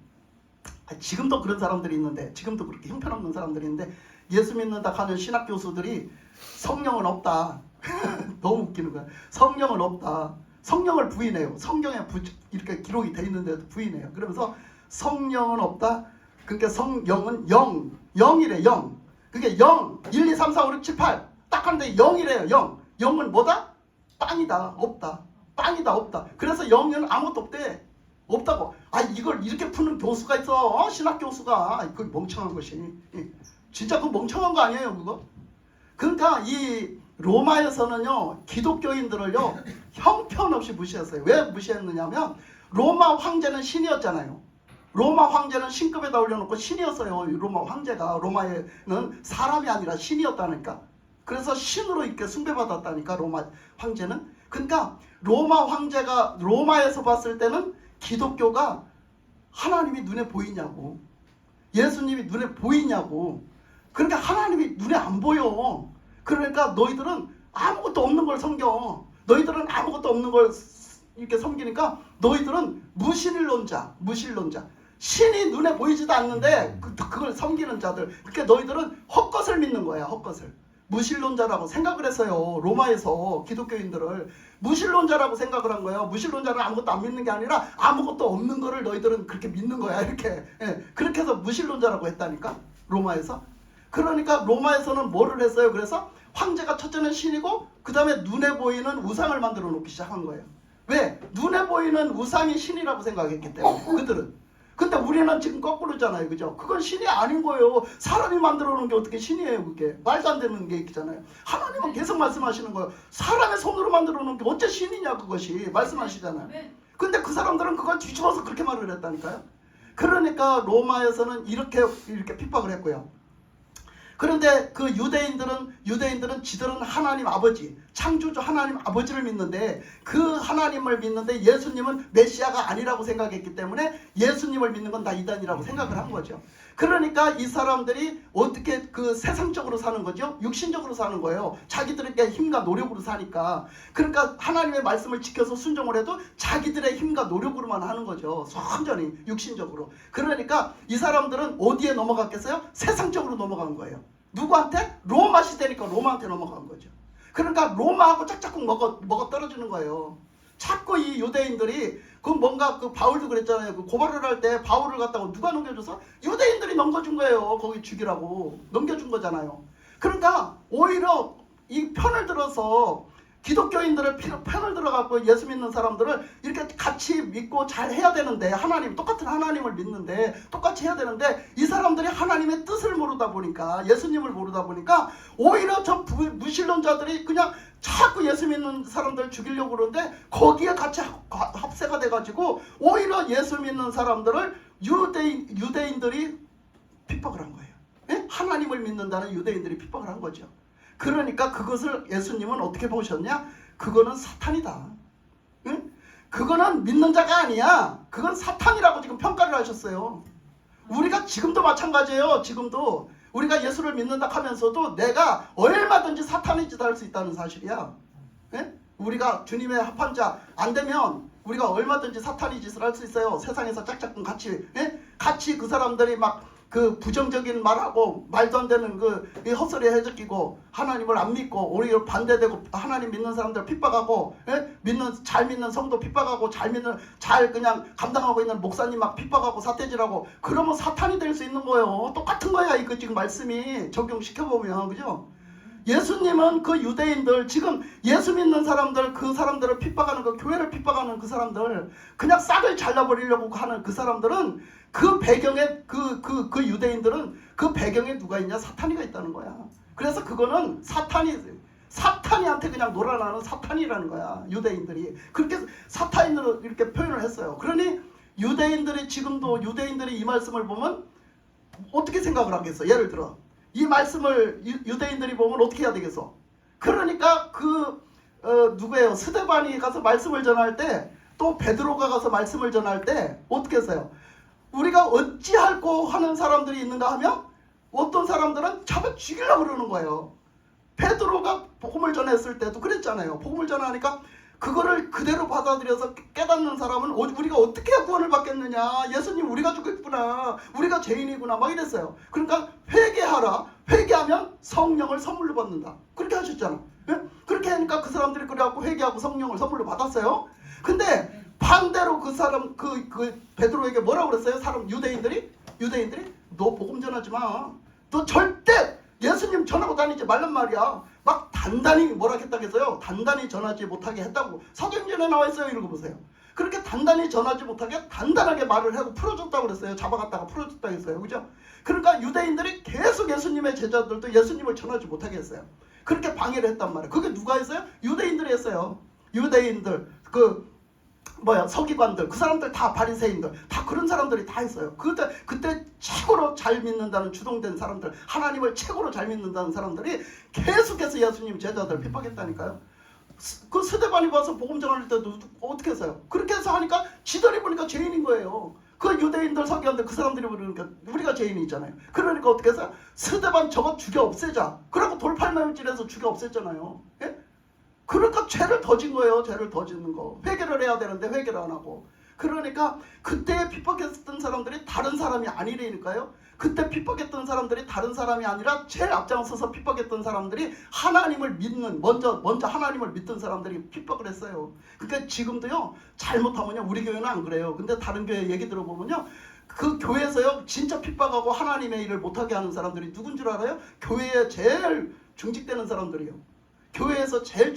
지금도 그런 사람들이 있는데, 지금도 그렇게 형편없는 사람들이 있는데, 예수 믿는다 하는 신학 교수들이 성령은 없다. 너무 웃기는 거야. 성령은 없다. 성령을 부인해요. 성경에 이렇게 기록이 돼 있는데도 부인해요. 그러면서 성령은 없다. 그러니까 성령은 영이래. 영. 그게 0, 1, 2, 3, 4, 5, 6, 7, 8 딱 하는데 0이래요. 0. 0은 뭐다? 빵이다. 없다. 빵이다. 없다. 그래서 0은 아무것도 없대. 없다고. 이걸 이렇게 푸는 교수가 있어. 신학 교수가. 그거 멍청한 것이. 진짜 그거 멍청한 거 아니에요, 그거? 그러니까 이 로마에서는요, 기독교인들을요, 형편없이 무시했어요. 왜 무시했느냐면, 로마 황제는 신이었잖아요. 로마 황제는 신급에다 올려놓고 신이었어요. 로마 황제가. 로마에는 사람이 아니라 신이었다니까. 그래서 신으로 이렇게 숭배받았다니까, 로마 황제는. 그러니까 로마 황제가 로마에서 봤을 때는 기독교가 하나님이 눈에 보이냐고, 예수님이 눈에 보이냐고. 그러니까 하나님이 눈에 안 보여. 그러니까 너희들은 아무것도 없는 걸 섬겨. 너희들은 아무것도 없는 걸 이렇게 섬기니까 너희들은 무신론자. 신이 눈에 보이지도 않는데 그걸 섬기는 자들. 그러니까 너희들은 헛것을 믿는 거야. 헛것을. 무신론자라고 생각을 했어요. 로마에서 기독교인들을 무신론자라고 생각을 한 거예요. 무신론자는 아무것도 안 믿는 게 아니라 아무것도 없는 거를 너희들은 그렇게 믿는 거야. 이렇게. 그렇게 해서 무신론자라고 했다니까, 로마에서. 그러니까 로마에서는 뭐를 했어요? 그래서 황제가 첫째는 신이고, 그 다음에 눈에 보이는 우상을 만들어 놓기 시작한 거예요. 왜? 눈에 보이는 우상이 신이라고 생각했기 때문에, 그들은. 근데 우리는 지금 거꾸로잖아요. 그죠? 그건 신이 아닌 거예요. 사람이 만들어 놓은 게 어떻게 신이에요, 그게. 말도 안 되는 게 있잖아요. 하나님은 계속 말씀하시는 거예요. 사람의 손으로 만들어 놓은 게 어째 신이냐, 그것이. 말씀하시잖아요. 근데 그 사람들은 그걸 뒤집어서 그렇게 말을 했다니까요. 그러니까 로마에서는 이렇게 핍박을 했고요. 그런데 그 유대인들은 지들은 하나님 아버지, 창조주 하나님 아버지를 믿는데, 그 하나님을 믿는데 예수님은 메시아가 아니라고 생각했기 때문에 예수님을 믿는 건 다 이단이라고 생각을 한 거죠. 그러니까 이 사람들이 어떻게 세상적으로 사는 거죠? 육신적으로 사는 거예요. 자기들에게 힘과 노력으로 사니까. 그러니까 하나님의 말씀을 지켜서 순종을 해도 자기들의 힘과 노력으로만 하는 거죠. 완전히 육신적으로. 그러니까 이 사람들은 어디에 넘어갔겠어요? 세상적으로 넘어간 거예요. 누구한테? 로마 시대니까 로마한테 넘어간 거죠. 그러니까 로마하고 짝짝꿍 먹어 떨어지는 거예요. 자꾸 이 유대인들이 뭔가 바울도 그랬잖아요. 고발을 할 때 바울을 갖다가 누가 넘겨줘서? 유대인들이 넘겨준 거예요. 거기 죽이라고 넘겨준 거잖아요. 그러니까 오히려 이 편을 들어서 기독교인들을 편을 들어갖고 예수 믿는 사람들을 이렇게 같이 믿고 잘 해야 되는데, 똑같은 하나님을 믿는데 똑같이 해야 되는데, 이 사람들이 하나님의 뜻을 모르다 보니까, 예수님을 모르다 보니까 오히려 저 무신론자들이 그냥 자꾸 예수 믿는 사람들 죽이려고 그러는데, 거기에 같이 합세가 돼가지고 오히려 예수 믿는 사람들을 유대인들이 핍박을 한 거예요. 예? 하나님을 믿는다는 유대인들이 핍박을 한 거죠. 그러니까 그것을 예수님은 어떻게 보셨냐? 그거는 사탄이다. 응? 그거는 믿는 자가 아니야. 그건 사탄이라고 지금 평가를 하셨어요. 우리가 지금도 마찬가지예요. 지금도 우리가 예수를 믿는다 하면서도 내가 얼마든지 사탄의 짓을 할 수 있다는 사실이야. 예? 우리가 주님의 합한 자 안 되면 우리가 얼마든지 사탄의 짓을 할 수 있어요. 세상에서 짝짝꿍 같이, 예? 같이 그 사람들이 막 그 부정적인 말하고 말도 안 되는 그 헛소리 해적이고 하나님을 안 믿고 오히려 반대되고 하나님 믿는 사람들 핍박하고, 예? 잘 믿는 성도 핍박하고 잘 그냥 감당하고 있는 목사님 막 핍박하고 사태질하고 그러면 사탄이 될 수 있는 거예요. 똑같은 거야 이거 지금 말씀이 적용시켜보면. 그죠? 예수님은 그 유대인들 지금 예수 믿는 사람들 그 사람들을 핍박하는 그 교회를 핍박하는 그 사람들 그냥 싹을 잘라버리려고 하는 그 사람들은 그 배경에 그 유대인들은 그 배경에 누가 있냐? 사탄이가 있다는 거야. 그래서 그거는 사탄이한테 그냥 놀아나는 사탄이라는 거야. 유대인들이 그렇게 사탄으로 이렇게 표현을 했어요. 그러니 유대인들이 지금도 유대인들이 이 말씀을 보면 어떻게 생각을 하겠어? 예를 들어 이 말씀을 유대인들이 보면 어떻게 해야 되겠어? 그러니까 누구예요? 스데반이 가서 말씀을 전할 때 또 베드로가 가서 말씀을 전할 때 어떻게 했어요? 우리가 어찌할꼬 하는 사람들이 있는가 하면 어떤 사람들은 잡아 죽이려고 그러는 거예요. 베드로가 복음을 전했을 때도 그랬잖아요. 복음을 전하니까 그거를 그대로 받아들여서 깨닫는 사람은 우리가 어떻게 구원을 받겠느냐. 예수님 우리가 죽겠구나. 우리가 죄인이구나. 막 이랬어요. 그러니까 회개하라. 회개하면 성령을 선물로 받는다. 그렇게 하셨잖아. 예? 그렇게 하니까 그 사람들이 그래갖고 회개하고 성령을 선물로 받았어요. 근데 반대로 그 사람 그 베드로에게 뭐라고 그랬어요? 유대인들이 너 복음 전하지 마. 너 절대 예수님 전하고 다니지 말란 말이야. 막 단단히 뭐라 했다겠어요? 단단히 전하지 못하게 했다고 사도행전에 나와 있어요. 읽어보세요. 그렇게 단단히 전하지 못하게 단단하게 말을 하고 풀어줬다고 그랬어요. 잡아갔다가 풀어줬다고 했어요. 그죠? 그러니까 유대인들이 계속 예수님의 제자들도 예수님을 전하지 못하게 했어요. 그렇게 방해를 했단 말이에요. 그게 누가 했어요? 유대인들이 했어요. 유대인들 서기관들 그 사람들 다 바리새인들 다 그런 사람들이 다 했어요. 그때 최고로 잘 믿는다는 주동된 사람들 하나님을 최고로 잘 믿는다는 사람들이 계속해서 예수님 제자들 핍박했다니까요. 그 스데반이 와서 복음 전할 때도 어떻게 했어요? 그렇게 해서 하니까 지들이 보니까 죄인인 거예요. 그 유대인들 서기관들 그 사람들이 보니까 우리가 죄인이잖아요. 그러니까 어떻게 해서 스데반 저거 죽여 없애자. 그러고 돌팔매질해서 죽여 없앴잖아요. 예? 그러니까 죄를 더 진 거예요. 죄를 더 짓는 거. 회개를 해야 되는데 회개를 안 하고. 그러니까 그때 핍박했던 사람들이 다른 사람이 아니라니까요. 그때 핍박했던 사람들이 다른 사람이 아니라 제일 앞장서서 핍박했던 사람들이 하나님을 믿는 먼저 하나님을 믿던 사람들이 핍박을 했어요. 그러니까 지금도요. 잘못하면요. 우리 교회는 안 그래요. 근데 다른 교회 얘기 들어보면요. 그 교회에서요. 진짜 핍박하고 하나님의 일을 못하게 하는 사람들이 누군 줄 알아요? 교회에 제일 중직되는 사람들이요. 교회에서 제일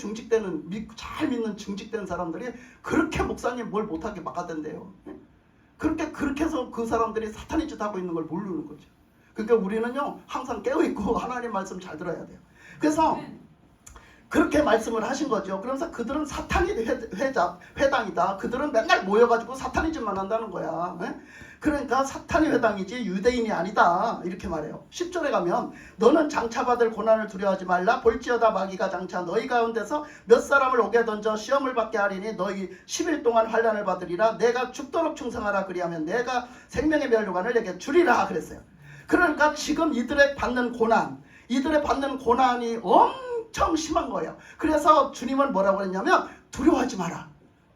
잘 믿는 중직된 사람들이 그렇게 목사님 뭘 못하게 막아댄대요. 그렇게 해서 그 사람들이 사탄의 짓 하고 있는 걸 모르는 거죠. 그러니까 우리는요 항상 깨어있고 하나님 말씀 잘 들어야 돼요. 그래서 그렇게 말씀을 하신 거죠. 그러면서 그들은 사탄의 회당이다. 그들은 맨날 모여가지고 사탄의 짓만 한다는 거야. 그러니까 사탄의 회당이지 유대인이 아니다. 이렇게 말해요. 10절에 가면 너는 장차 받을 고난을 두려워하지 말라. 볼지어다 마귀가 장차 너희 가운데서 몇 사람을 옥에 던져 시험을 받게 하리니 너희 10일 동안 환난을 받으리라. 내가 죽도록 충성하라. 그리하면 내가 생명의 멸류관을 내게 주리라. 그랬어요. 그러니까 지금 이들의 받는 고난이 엄청 심한 거예요. 그래서 주님은 뭐라고 했냐면 두려워하지 마라.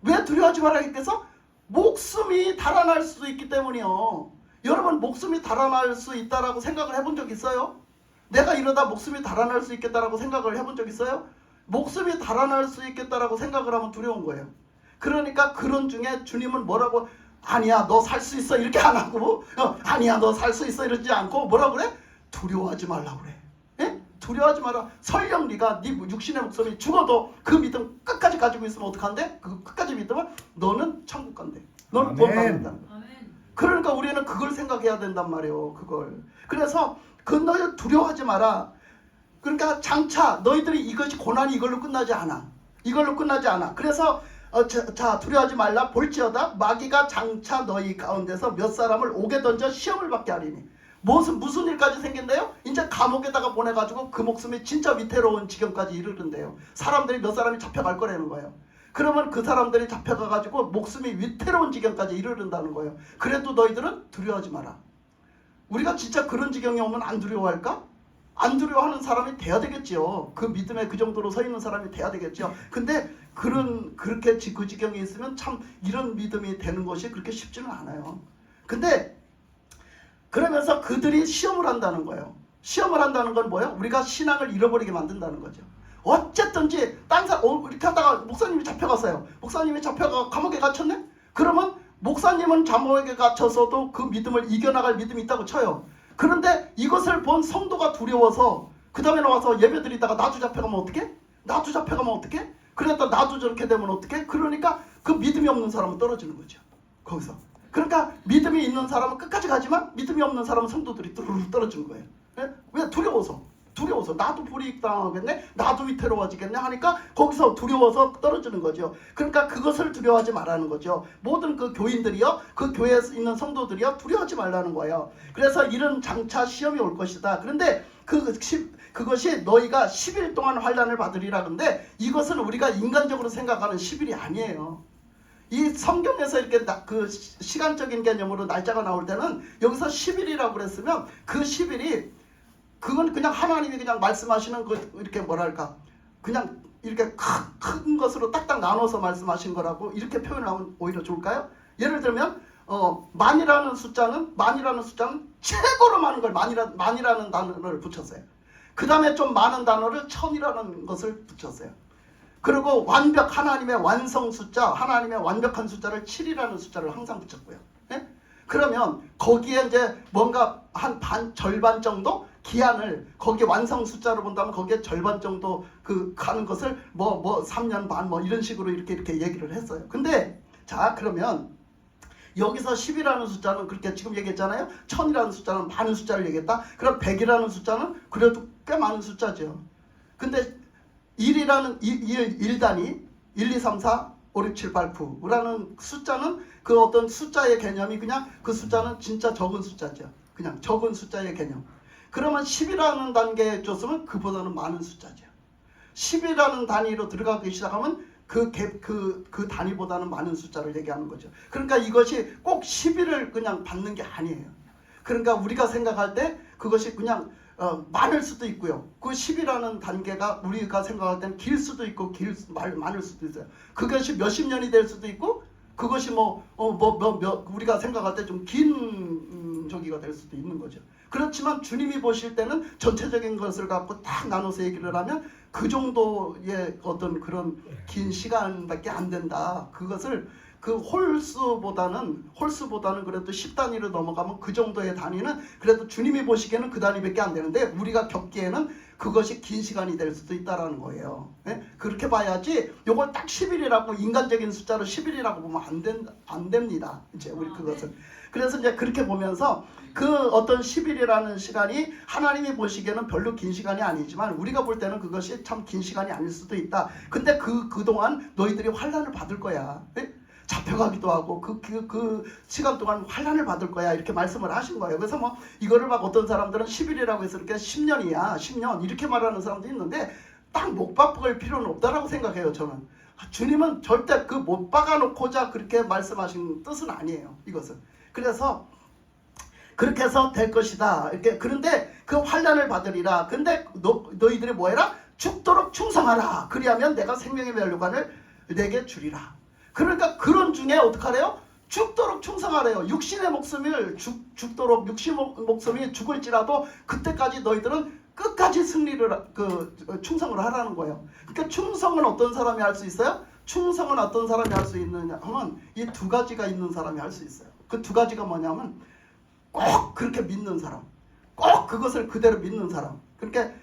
왜 두려워하지 마라 했겠어? 목숨이 달아날 수 있기 때문이요. 여러분 목숨이 달아날 수 있다라고 생각을 해본 적 있어요? 내가 이러다 목숨이 달아날 수 있겠다라고 생각을 해본 적 있어요? 목숨이 달아날 수 있겠다라고 생각을 하면 두려운 거예요. 그러니까 그런 중에 주님은 뭐라고 아니야 너 살 수 있어 이렇게 안 하고 아니야 너 살 수 있어 이러지 않고 뭐라고 그래? 두려워하지 말라고 그래. 두려워하지 마라. 설령 네가 네 육신의 목숨이 죽어도 그 믿음 끝까지 가지고 있으면 어떡한데? 그 끝까지 믿으면 너는 천국 간대. 너는 구원 받는다. 그러니까 우리는 그걸 생각해야 된단 말이에요. 그걸. 그래서 너희 두려워하지 마라. 그러니까 장차 너희들이 이것이 고난이 이걸로 끝나지 않아. 그래서 자 두려워하지 말라. 볼지어다 마귀가 장차 너희 가운데서 몇 사람을 옥에 던져 시험을 받게 하리니. 무슨 일까지 생긴대요? 이제 감옥에다가 보내가지고 그 목숨이 진짜 위태로운 지경까지 이르는데요. 사람들이 몇 사람이 잡혀갈 거라는 거예요. 그러면 그 사람들이 잡혀가가지고 목숨이 위태로운 지경까지 이르른다는 거예요. 그래도 너희들은 두려워하지 마라. 우리가 진짜 그런 지경이 오면 안 두려워할까? 안 두려워하는 사람이 돼야 되겠지요. 그 믿음에 그 정도로 서 있는 사람이 돼야 되겠죠. 근데 그렇게 그 지경에 있으면 참 이런 믿음이 되는 것이 그렇게 쉽지는 않아요. 근데 그러면서 그들이 시험을 한다는 거예요. 시험을 한다는 건 뭐예요? 우리가 신앙을 잃어버리게 만든다는 거죠. 어쨌든지 딴 사람 이렇게 하다가 목사님이 잡혀갔어요. 목사님이 잡혀가 감옥에 갇혔네? 그러면 목사님은 감옥에 갇혀서도 그 믿음을 이겨나갈 믿음이 있다고 쳐요. 그런데 이것을 본 성도가 두려워서 그 다음에 나와서 예배드리다가 나도 잡혀가면 어떡해? 나도 잡혀가면 어떡해? 그러니까 나도 저렇게 되면 어떡해? 그러니까 그 믿음이 없는 사람은 떨어지는 거죠. 거기서. 그러니까 믿음이 있는 사람은 끝까지 가지만 믿음이 없는 사람은 성도들이 뚜루루 떨어지는 거예요. 왜? 두려워서 나도 불이익당하겠네, 나도 위태로워지겠네 하니까 거기서 두려워서 떨어지는 거죠. 그러니까 그것을 두려워하지 말라는 거죠. 모든 그 교인들이요, 그 교회에 있는 성도들이요, 두려워하지 말라는 거예요. 그래서 이런 장차 시험이 올 것이다. 그런데 그것이 너희가 10일 동안 환난을 받으리라. 근데 이것은 우리가 인간적으로 생각하는 10일이 아니에요. 이 성경에서 이렇게 그 시간적인 개념으로 날짜가 나올 때는 여기서 10일이라고 그랬으면 그 10일이 그건 그냥 하나님이 그냥 말씀하시는 그 이렇게 뭐랄까 그냥 이렇게 큰 것으로 딱딱 나눠서 말씀하신 거라고 이렇게 표현하면 오히려 좋을까요? 예를 들면 만이라는 숫자는 최고로 많은 걸 만이라는 단어를 붙였어요. 그 다음에 좀 많은 단어를 천이라는 것을 붙였어요. 그리고 하나님의 완성 숫자, 하나님의 완벽한 숫자를 7이라는 숫자를 항상 붙였고요. 네? 그러면 거기에 이제 뭔가 한 절반 정도 기한을 거기에 완성 숫자로 본다면 거기에 절반 정도 가는 것을 3년 반 이런 식으로 이렇게 얘기를 했어요. 근데 자, 그러면 여기서 10이라는 숫자는 그렇게 지금 얘기했잖아요. 1000이라는 숫자는 많은 숫자를 얘기했다. 그럼 100이라는 숫자는 그래도 꽤 많은 숫자죠. 근데 1 단위 1, 2, 3, 4, 5, 6, 7, 8, 9라는 숫자는 그 어떤 숫자의 개념이 그냥 그 숫자는 진짜 적은 숫자죠. 그냥 적은 숫자의 개념. 그러면 10이라는 단계에 줬으면 그보다는 많은 숫자죠. 10이라는 단위로 들어가기 시작하면 그 단위보다는 많은 숫자를 얘기하는 거죠. 그러니까 이것이 꼭 10일을 그냥 받는 게 아니에요. 그러니까 우리가 생각할 때 그것이 그냥 많을 수도 있고요. 그 10이라는 단계가 우리가 생각할 때는 길 수도 있고 많을 수도 있어요. 그것이 몇십 년이 될 수도 있고 그것이 우리가 생각할 때 좀 긴 저기가 될 수도 있는 거죠. 그렇지만 주님이 보실 때는 전체적인 것을 갖고 딱 나눠서 얘기를 하면 그 정도의 어떤 그런 긴 시간밖에 안 된다. 그것을 그 홀수보다는 그래도 10단위로 넘어가면 그 정도의 단위는 그래도 주님이 보시기에는 그 단위밖에 안 되는데 우리가 겪기에는 그것이 긴 시간이 될 수도 있다라는 거예요. 네? 그렇게 봐야지 요걸 딱 10일이라고 인간적인 숫자로 10일이라고 보면 안 됩니다. 이제 우리 그것을. 그래서 이제 그렇게 보면서 그 어떤 10일이라는 시간이 하나님이 보시기에는 별로 긴 시간이 아니지만 우리가 볼 때는 그것이 참 긴 시간이 아닐 수도 있다. 근데 그동안 너희들이 환난을 받을 거야. 네? 잡혀가기도 하고 그 시간 동안 환난을 받을 거야 이렇게 말씀을 하신 거예요. 그래서 이거를 막 어떤 사람들은 10일이라고 해서 이렇게 10년이야 10년 이렇게 말하는 사람도 있는데 딱 못 박을 필요는 없다라고 생각해요. 저는 주님은 절대 그 못 박아놓고자 그렇게 말씀하신 뜻은 아니에요. 이것은. 그래서 그렇게 해서 될 것이다. 이렇게. 그런데 그 환난을 받으리라. 근데 너희들이 뭐해라? 죽도록 충성하라. 그리하면 내가 생명의 멸류관을 내게 주리라. 그러니까 그런 중에 어떡하래요? 죽도록 충성하래요. 육신의 목숨을 죽도록 육신 목숨이 죽을지라도 그때까지 너희들은 끝까지 충성을 하라는 거예요. 그러니까 충성은 어떤 사람이 할 수 있어요? 충성은 어떤 사람이 할 수 있느냐 하면 이 두 가지가 있는 사람이 할 수 있어요. 그 두 가지가 뭐냐면 꼭 그렇게 믿는 사람, 꼭 그것을 그대로 믿는 사람. 그러니까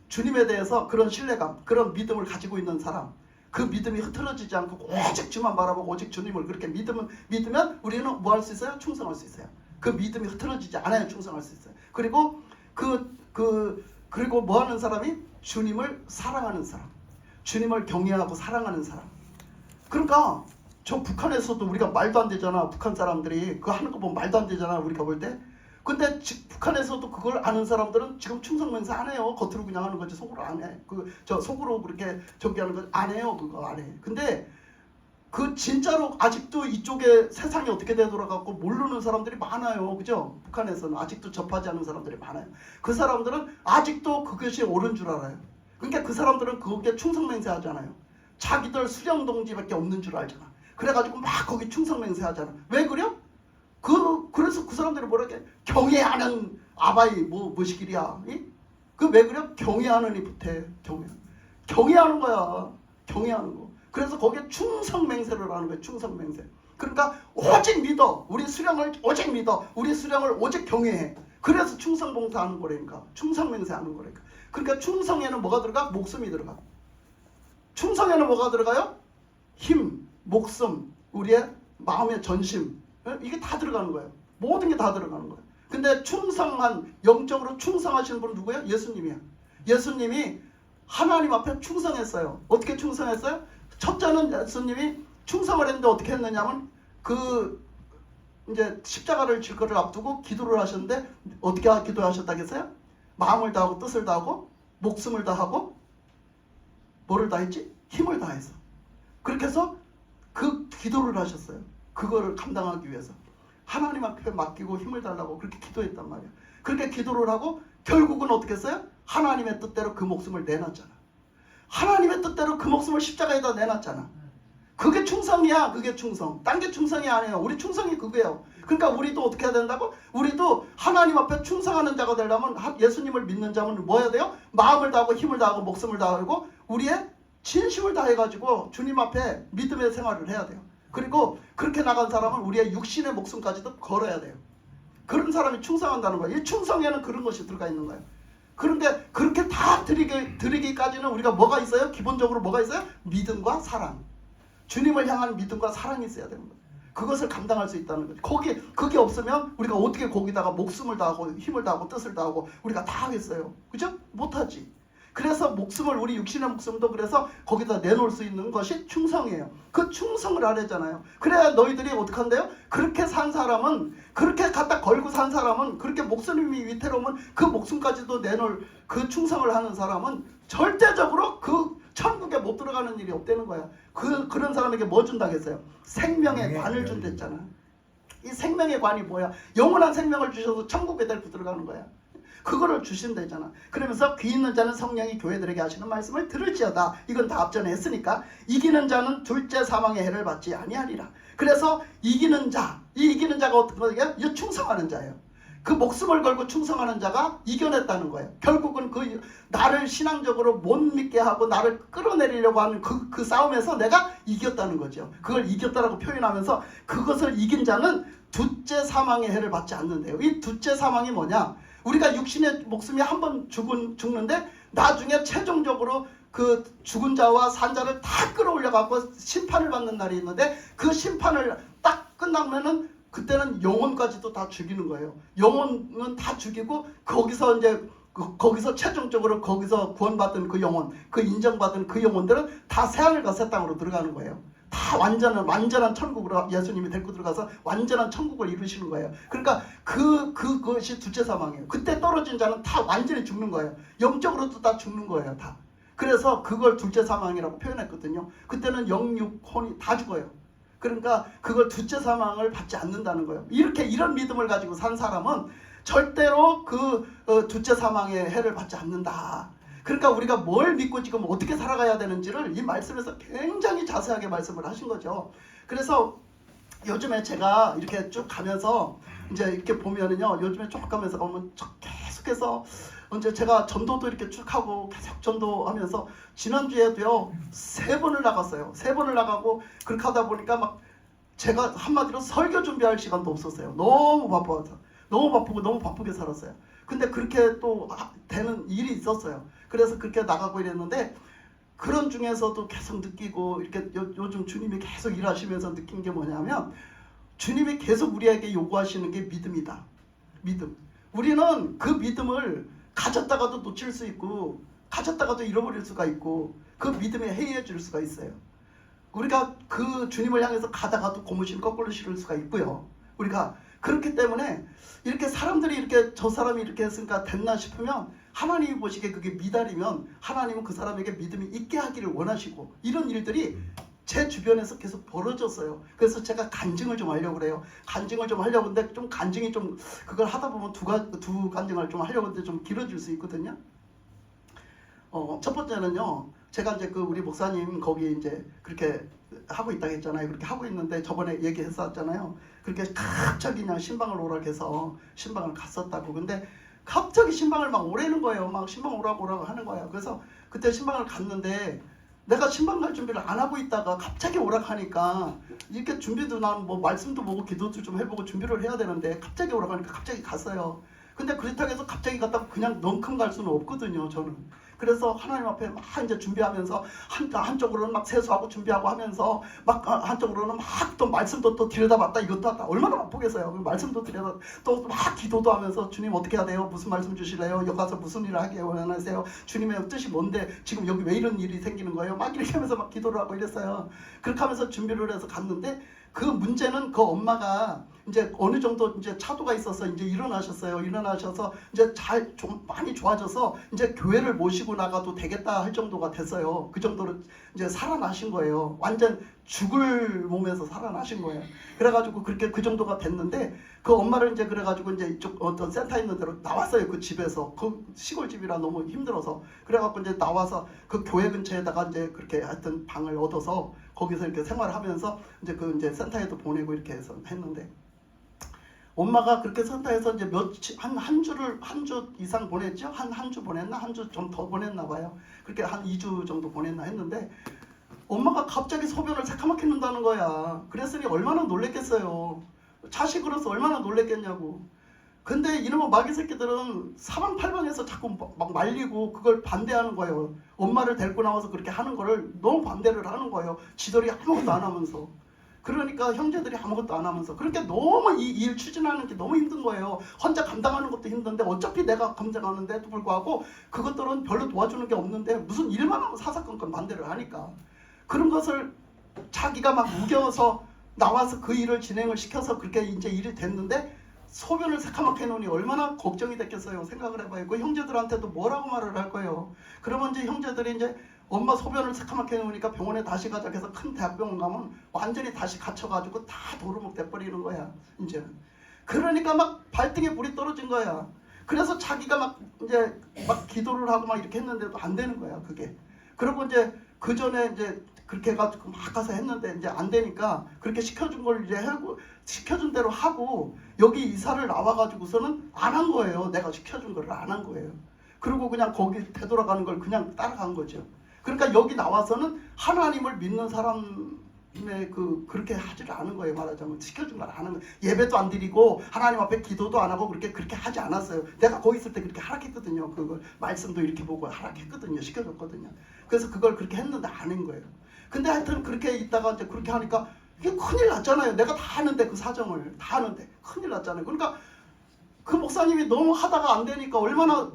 주님에 대해서 그런 신뢰감, 그런 믿음을 가지고 있는 사람. 그 믿음이 흐트러지지 않고 오직 주만 바라보고 오직 주님을 그렇게 믿으면 우리는 뭐 할 수 있어요? 충성할 수 있어요. 그 믿음이 흐트러지지 않아야 충성할 수 있어요. 그리고 그리고 뭐 하는 사람이? 주님을 사랑하는 사람, 주님을 경외하고 사랑하는 사람. 그러니까 저 북한에서도 우리가 말도 안 되잖아. 북한 사람들이 그거 하는 거 보면 말도 안 되잖아. 우리가 볼 때 근데 북한에서도 그걸 아는 사람들은 지금 충성맹세 안 해요. 겉으로 그냥 하는 거지 속으로 안 해. 속으로 그렇게 저기 하는 거 안 해요. 그거 안 해. 근데 그 진짜로 아직도 이쪽에 세상이 어떻게 되돌아가고 모르는 사람들이 많아요. 그죠? 북한에서는 아직도 접하지 않은 사람들이 많아요. 그 사람들은 아직도 그것이 옳은 줄 알아요. 그러니까 그 사람들은 그게 충성맹세 하잖아요. 자기들 수령동지밖에 없는 줄 알잖아. 그래가지고 막 거기 충성맹세 하잖아. 왜 그래요? 그래서 그 사람들이 뭐라게 경애하는 아바이 뭐시길이야. 그 왜 그래? 경애하는 이 붙어. 경애하는 거야. 경애하는 거. 그래서 거기에 충성맹세를 하는 거야. 충성맹세. 그러니까 오직 믿어. 우리 수령을 오직 믿어. 우리 수령을 오직 경외해. 그래서 충성봉사하는 거라니까. 충성맹세하는 거라니까. 그러니까 충성에는 뭐가 들어가? 목숨이 들어가. 충성에는 뭐가 들어가요? 힘, 목숨, 우리의 마음의 전심. 이게 다 들어가는 거예요. 모든 게 다 들어가는 거예요. 근데 충성한, 영적으로 충성하시는 분은 누구예요? 예수님이야. 예수님이 하나님 앞에 충성했어요. 어떻게 충성했어요? 첫째는 예수님이 충성을 했는데 어떻게 했느냐면 이제 십자가를 질 거를 앞두고 기도를 하셨는데 어떻게 기도하셨다겠어요? 마음을 다하고 뜻을 다하고 목숨을 다하고 뭐를 다했지? 힘을 다해서. 그렇게 해서 그 기도를 하셨어요. 그거를 감당하기 위해서. 하나님 앞에 맡기고 힘을 달라고 그렇게 기도했단 말이에요. 그렇게 기도를 하고 결국은 어떻게 했어요? 하나님의 뜻대로 그 목숨을 내놨잖아. 하나님의 뜻대로 그 목숨을 십자가에다 내놨잖아. 그게 충성이야. 그게 충성. 딴 게 충성이 아니에요. 우리 충성이 그거예요. 그러니까 우리도 어떻게 해야 된다고? 우리도 하나님 앞에 충성하는 자가 되려면 예수님을 믿는 자는 뭐 해야 돼요? 마음을 다하고 힘을 다하고 목숨을 다하고 우리의 진심을 다해가지고 주님 앞에 믿음의 생활을 해야 돼요. 그리고 그렇게 나간 사람은 우리의 육신의 목숨까지도 걸어야 돼요. 그런 사람이 충성한다는 거예요. 이 충성에는 그런 것이 들어가 있는 거예요. 그런데 그렇게 다 드리기까지는 우리가 뭐가 있어요? 기본적으로 뭐가 있어요? 믿음과 사랑. 주님을 향한 믿음과 사랑이 있어야 되는 거예요. 그것을 감당할 수 있다는 거죠. 그게 없으면 우리가 어떻게 거기다가 목숨을 다하고 힘을 다하고 뜻을 다하고 우리가 다 하겠어요. 그죠? 못하지. 그래서 목숨을 우리 육신의 목숨도 그래서 거기다 내놓을 수 있는 것이 충성이에요. 그 충성을 하래잖아요. 그래야 너희들이 어떻게 한대요? 그렇게 산 사람은 그렇게 갖다 걸고 산 사람은 그렇게 목숨이 위태로우면 그 목숨까지도 내놓을 그 충성을 하는 사람은 절대적으로 그 천국에 못 들어가는 일이 없다는 거야. 그런 사람에게 뭐 준다겠어요? 생명의 관을 준댔잖아. 이 생명의 관이 뭐야? 영원한 생명을 주셔서 천국에 데리고 들어가는 거야. 그거를 주신다잖아. 그러면서 귀 있는 자는 성령이 교회들에게 하시는 말씀을 들을지어다. 이건 다 앞전에 했으니까 이기는 자는 둘째 사망의 해를 받지 아니하리라. 그래서 이기는 자, 이 이기는 자가 어떤 거예요? 이 충성하는 자예요. 그 목숨을 걸고 충성하는 자가 이겨냈다는 거예요. 결국은 그 나를 신앙적으로 못 믿게 하고 나를 끌어내리려고 하는 그 싸움에서 내가 이겼다는 거죠. 그걸 이겼다라고 표현하면서 그것을 이긴 자는 둘째 사망의 해를 받지 않는데요. 이 둘째 사망이 뭐냐? 우리가 육신의 목숨이 한 번 죽는데 나중에 최종적으로 그 죽은 자와 산 자를 다 끌어올려 갖고 심판을 받는 날이 있는데 그 심판을 딱 끝나면은 그때는 영혼까지도 다 죽이는 거예요. 영혼은 다 죽이고 거기서 이제 거기서 최종적으로 거기서 구원받은 그 영혼, 그 인정받은 그 영혼들은 다 새하늘과 새 땅으로 들어가는 거예요. 다 완전한 천국으로 예수님이 데리고 들어가서 완전한 천국을 이루시는 거예요. 그러니까 그것이 둘째 사망이에요. 그때 떨어진 자는 다 완전히 죽는 거예요. 영적으로도 다 죽는 거예요. 다. 그래서 그걸 둘째 사망이라고 표현했거든요. 그때는 영육, 혼이 다 죽어요. 그러니까 그걸 둘째 사망을 받지 않는다는 거예요. 이런 믿음을 가지고 산 사람은 절대로 둘째 사망의 해를 받지 않는다. 그러니까 우리가 뭘 믿고 지금 어떻게 살아가야 되는지를 이 말씀에서 굉장히 자세하게 말씀을 하신 거죠. 그래서 요즘에 제가 이렇게 쭉 가면서 이제 이렇게 보면은요, 요즘에 쭉 가면서 보면 계속해서 이제 제가 전도도 이렇게 쭉 하고 계속 전도하면서 지난주에도요 3번을 나갔어요. 3번을 나가고 그렇게 하다 보니까 막 제가 한마디로 설교 준비할 시간도 없었어요. 너무 바빠서. 너무 바쁘고 너무 바쁘게 살았어요. 근데 그렇게 또 되는 일이 있었어요. 그래서 그렇게 나가고 이랬는데 그런 중에서도 계속 느끼고 이렇게 요즘 주님이 계속 일하시면서 느낀 게 뭐냐면 주님이 계속 우리에게 요구하시는 게 믿음이다. 믿음. 우리는 그 믿음을 가졌다가도 놓칠 수 있고 가졌다가도 잃어버릴 수가 있고 그 믿음에 해이해질 수가 있어요. 우리가 그 주님을 향해서 가다가도 고무신 거꾸로 실을 수가 있고요. 우리가 그렇기 때문에 이렇게 사람들이 이렇게 저 사람이 이렇게 했으니까 됐나 싶으면 하나님이 보시기에 그게 미달이면 하나님은 그 사람에게 믿음이 있게 하기를 원하시고 이런 일들이 제 주변에서 계속 벌어졌어요. 그래서 제가 간증을 좀 하려고 그래요. 간증을 좀 하려고 하는데 좀 간증이 좀 그걸 하다 보면 두 간증을 좀 하려고 하는데 좀 길어질 수 있거든요. 첫 번째는요. 제가 이제 그 우리 목사님 거기 이제 그렇게 하고 있다고 했잖아요. 그렇게 하고 있는데 저번에 얘기했었잖아요. 그렇게 갑자기 그냥 신방을 오라고 해서 신방을 갔었다고. 근데 갑자기 신방을 막 오라는 거예요. 막 신방 오라고 하는 거예요. 그래서 그때 신방을 갔는데 내가 신방 갈 준비를 안 하고 있다가 갑자기 오라고 하니까 이렇게 준비도 난 뭐 말씀도 보고 기도도 좀 해보고 준비를 해야 되는데 갑자기 오라고 하니까 갑자기 갔어요. 근데 그렇다고 해서 갑자기 갔다가 그냥 넝큼 갈 수는 없거든요. 저는. 그래서 하나님 앞에 막 이제 준비하면서 한쪽으로는 막 세수하고 준비하고 하면서 막 한쪽으로는 막 또 말씀도 또 들여다봤다 이것도 하다 얼마나 바쁘겠어요. 말씀도 들여다 또 막 기도도 하면서 주님 어떻게 해야 돼요? 무슨 말씀 주실래요? 여기 가서 무슨 일을 하게 원하세요? 주님의 뜻이 뭔데 지금 여기 왜 이런 일이 생기는 거예요? 막 이렇게 하면서 막 기도를 하고 이랬어요. 그렇게 하면서 준비를 해서 갔는데 그 문제는 그 엄마가 이제 어느 정도 이제 차도가 있어서 이제 일어나셨어요. 일어나셔서 이제 좀 많이 좋아져서 이제 교회를 모시고 나가도 되겠다 할 정도가 됐어요. 그 정도로 이제 살아나신 거예요. 완전 죽을 몸에서 살아나신 거예요. 그래가지고 그렇게 그 정도가 됐는데 그 엄마를 이제 그래가지고 이제 이쪽 어떤 센터 있는 데로 나왔어요. 그 집에서 그 시골집이라 너무 힘들어서 그래갖고 이제 나와서 그 교회 근처에다가 이제 그렇게 하여튼 방을 얻어서 거기서 이렇게 생활하면서 이제 그 이제 센터에도 보내고 이렇게 해서 했는데 엄마가 그렇게 센터에서 이제 한 주 이상 보냈죠. 한 주 보냈나 한 주 좀 더 보냈나 봐요. 그렇게 한 2주 정도 보냈나 했는데 엄마가 갑자기 소변을 새카맣게 는다는 거야. 그랬으니 얼마나 놀랬겠어요. 자식으로서 얼마나 놀랬겠냐고. 근데 이놈의 마귀 새끼들은 사방팔방에서 자꾸 막 말리고 그걸 반대하는 거예요. 엄마를 데리고 나와서 그렇게 하는 거를 너무 반대를 하는 거예요. 지들이 아무것도 안 하면서. 그러니까 형제들이 아무것도 안 하면서 그렇게 너무 이 일 추진하는 게 너무 힘든 거예요. 혼자 감당하는 것도 힘든데 어차피 내가 감당하는데도 불구하고 그것들은 별로 도와주는 게 없는데 무슨 일만 하면 사사건건 반대를 하니까 그런 것을 자기가 막 우겨서 나와서 그 일을 진행을 시켜서 그렇게 이제 일이 됐는데 소변을 새카맣게 해놓으니 얼마나 걱정이 됐겠어요. 생각을 해봐요. 그 형제들한테도 뭐라고 말을 할 거예요. 그러면 이제 형제들이 이제 엄마 소변을 새카맣게 해놓으니까 병원에 다시 가자 해서 큰 대학병원 가면 완전히 다시 갇혀가지고 다 도루묵 돼버리는 거야. 이제는. 그러니까 막 발등에 불이 떨어진 거야. 그래서 자기가 막 이제 막 기도를 하고 막 이렇게 했는데도 안 되는 거야. 그게. 그리고 이제 그 전에 이제 그렇게 해가지고 막 가서 했는데 이제 안 되니까 그렇게 시켜준 걸 이제 하고 시켜준 대로 하고 여기 이사를 나와가지고서는 안 한 거예요. 내가 시켜준 걸 안 한 거예요. 그리고 그냥 거기 되돌아가는 걸 그냥 따라간 거죠. 그러니까 여기 나와서는 하나님을 믿는 사람의 그렇게 하지를 않은 거예요. 말하자면 시켜준 걸 안 하는 거예요. 예배도 안 드리고 하나님 앞에 기도도 안 하고 그렇게 하지 않았어요. 내가 거기 있을 때 그렇게 하락했거든요. 그걸 말씀도 이렇게 보고 하락했거든요. 시켜줬거든요. 그래서 그걸 그렇게 했는데 안 한 거예요. 근데 하여튼 그렇게 있다가 이제 그렇게 하니까 이게 큰일 났잖아요. 내가 다 아는데 그 사정을 다 아는데 큰일 났잖아요. 그러니까 그 목사님이 너무 하다가 안 되니까 얼마나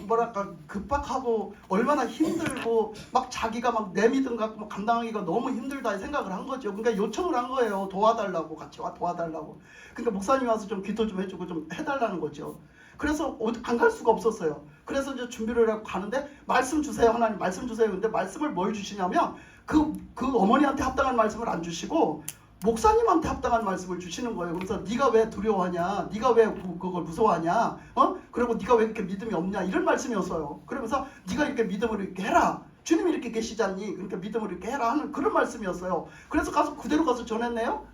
뭐랄까 급박하고 얼마나 힘들고 막 자기가 막 내 믿음 갖고 막 감당하기가 너무 힘들다 생각을 한 거죠. 그러니까 요청을 한 거예요. 도와달라고 같이 도와달라고. 그러니까 목사님 와서 좀 기도 좀 해주고 좀 해달라는 거죠. 그래서 안 갈 수가 없었어요. 그래서 이제 준비를 하고 가는데 말씀 주세요 하나님 말씀 주세요. 근데 말씀을 뭘 주시냐면 그 어머니한테 합당한 말씀을 안 주시고 목사님한테 합당한 말씀을 주시는 거예요. 그래서 네가 왜 두려워하냐? 네가 왜 그걸 무서워하냐? 그리고 네가 왜 이렇게 믿음이 없냐? 이런 말씀이었어요. 그러면서 네가 이렇게 믿음을 이렇게 해라. 주님이 이렇게 계시잖니. 그러니까 믿음을 이렇게 해라 하는 그런 말씀이었어요. 그래서 그대로 가서 전했네요.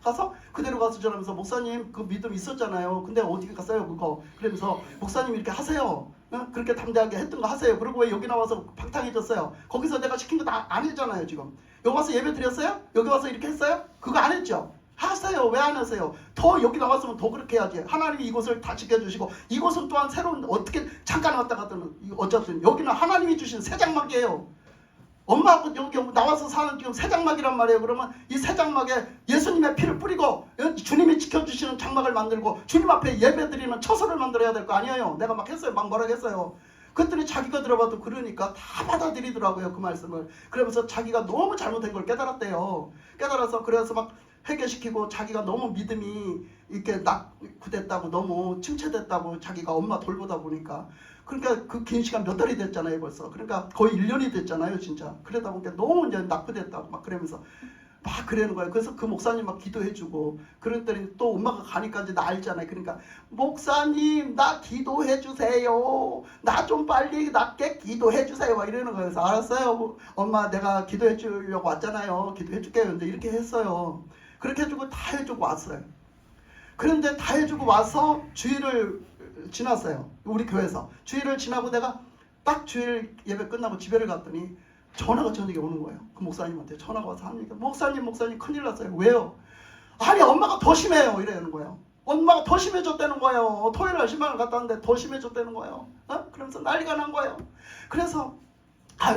그대로 가서 전하면서 목사님 그 믿음 있었잖아요. 근데 어디 갔어요 그거? 그러면서 목사님 이렇게 하세요. 그렇게 담대하게 했던 거 하세요. 그리고 왜 여기 나와서 방탕해졌어요? 거기서 내가 시킨 거 다 안 했잖아요 지금. 여기 와서 예배 드렸어요? 여기 와서 이렇게 했어요? 그거 안 했죠? 하세요. 왜 안 하세요? 더 여기 나왔으면 더 그렇게 해야지. 하나님이 이곳을 다 지켜주시고 이곳은 또한 새로운 어떻게 잠깐 왔다 갔다는 어차피 여기는 하나님이 주신 새 장막이에요. 엄마하고 여기 나와서 사는 지금 새 장막이란 말이에요. 그러면 이 새 장막에 예수님의 피를 뿌리고 주님이 지켜주시는 장막을 만들고 주님 앞에 예배드리는 처소를 만들어야 될 거 아니에요. 내가 막 했어요. 막 뭐라 했어요. 그랬더니 자기가 들어봐도 그러니까 다 받아들이더라고요. 그 말씀을. 그러면서 자기가 너무 잘못된 걸 깨달았대요. 깨달아서 그래서 막 회개시키고 자기가 너무 믿음이 이렇게 낙후됐다고 너무 침체됐다고 자기가 엄마 돌보다 보니까 그러니까 그 긴 시간 몇 달이 됐잖아요 벌써. 그러니까 거의 1년이 됐잖아요 진짜. 그러다 보니까 너무 이제 낙후됐다고 막 그러면서 막 그러는 거예요. 그래서 그 목사님 막 기도해주고 그랬더니 또 엄마가 가니까 이제 나 알잖아요. 그러니까 목사님 나 기도해주세요. 나 좀 빨리 낫게 기도해주세요. 막 이러는 거예요. 그래서 알았어요. 엄마 내가 기도해주려고 왔잖아요. 기도해줄게요. 근데 이렇게 했어요. 그렇게 해주고 다 해주고 왔어요. 그런데 다 해주고 와서 주일을 지났어요. 우리 교회에서. 주일을 지나고 내가 딱 주일 예배 끝나고 집에를 갔더니 전화가 저녁에 오는 거예요. 그 목사님한테 전화가 와서 하니까 목사님 큰일 났어요. 왜요? 아니 엄마가 더 심해요. 이러는 거예요. 엄마가 더 심해졌다는 거예요. 토요일날 신방을 갔다 왔는데 더 심해졌다는 거예요. 그러면서 난리가 난 거예요. 그래서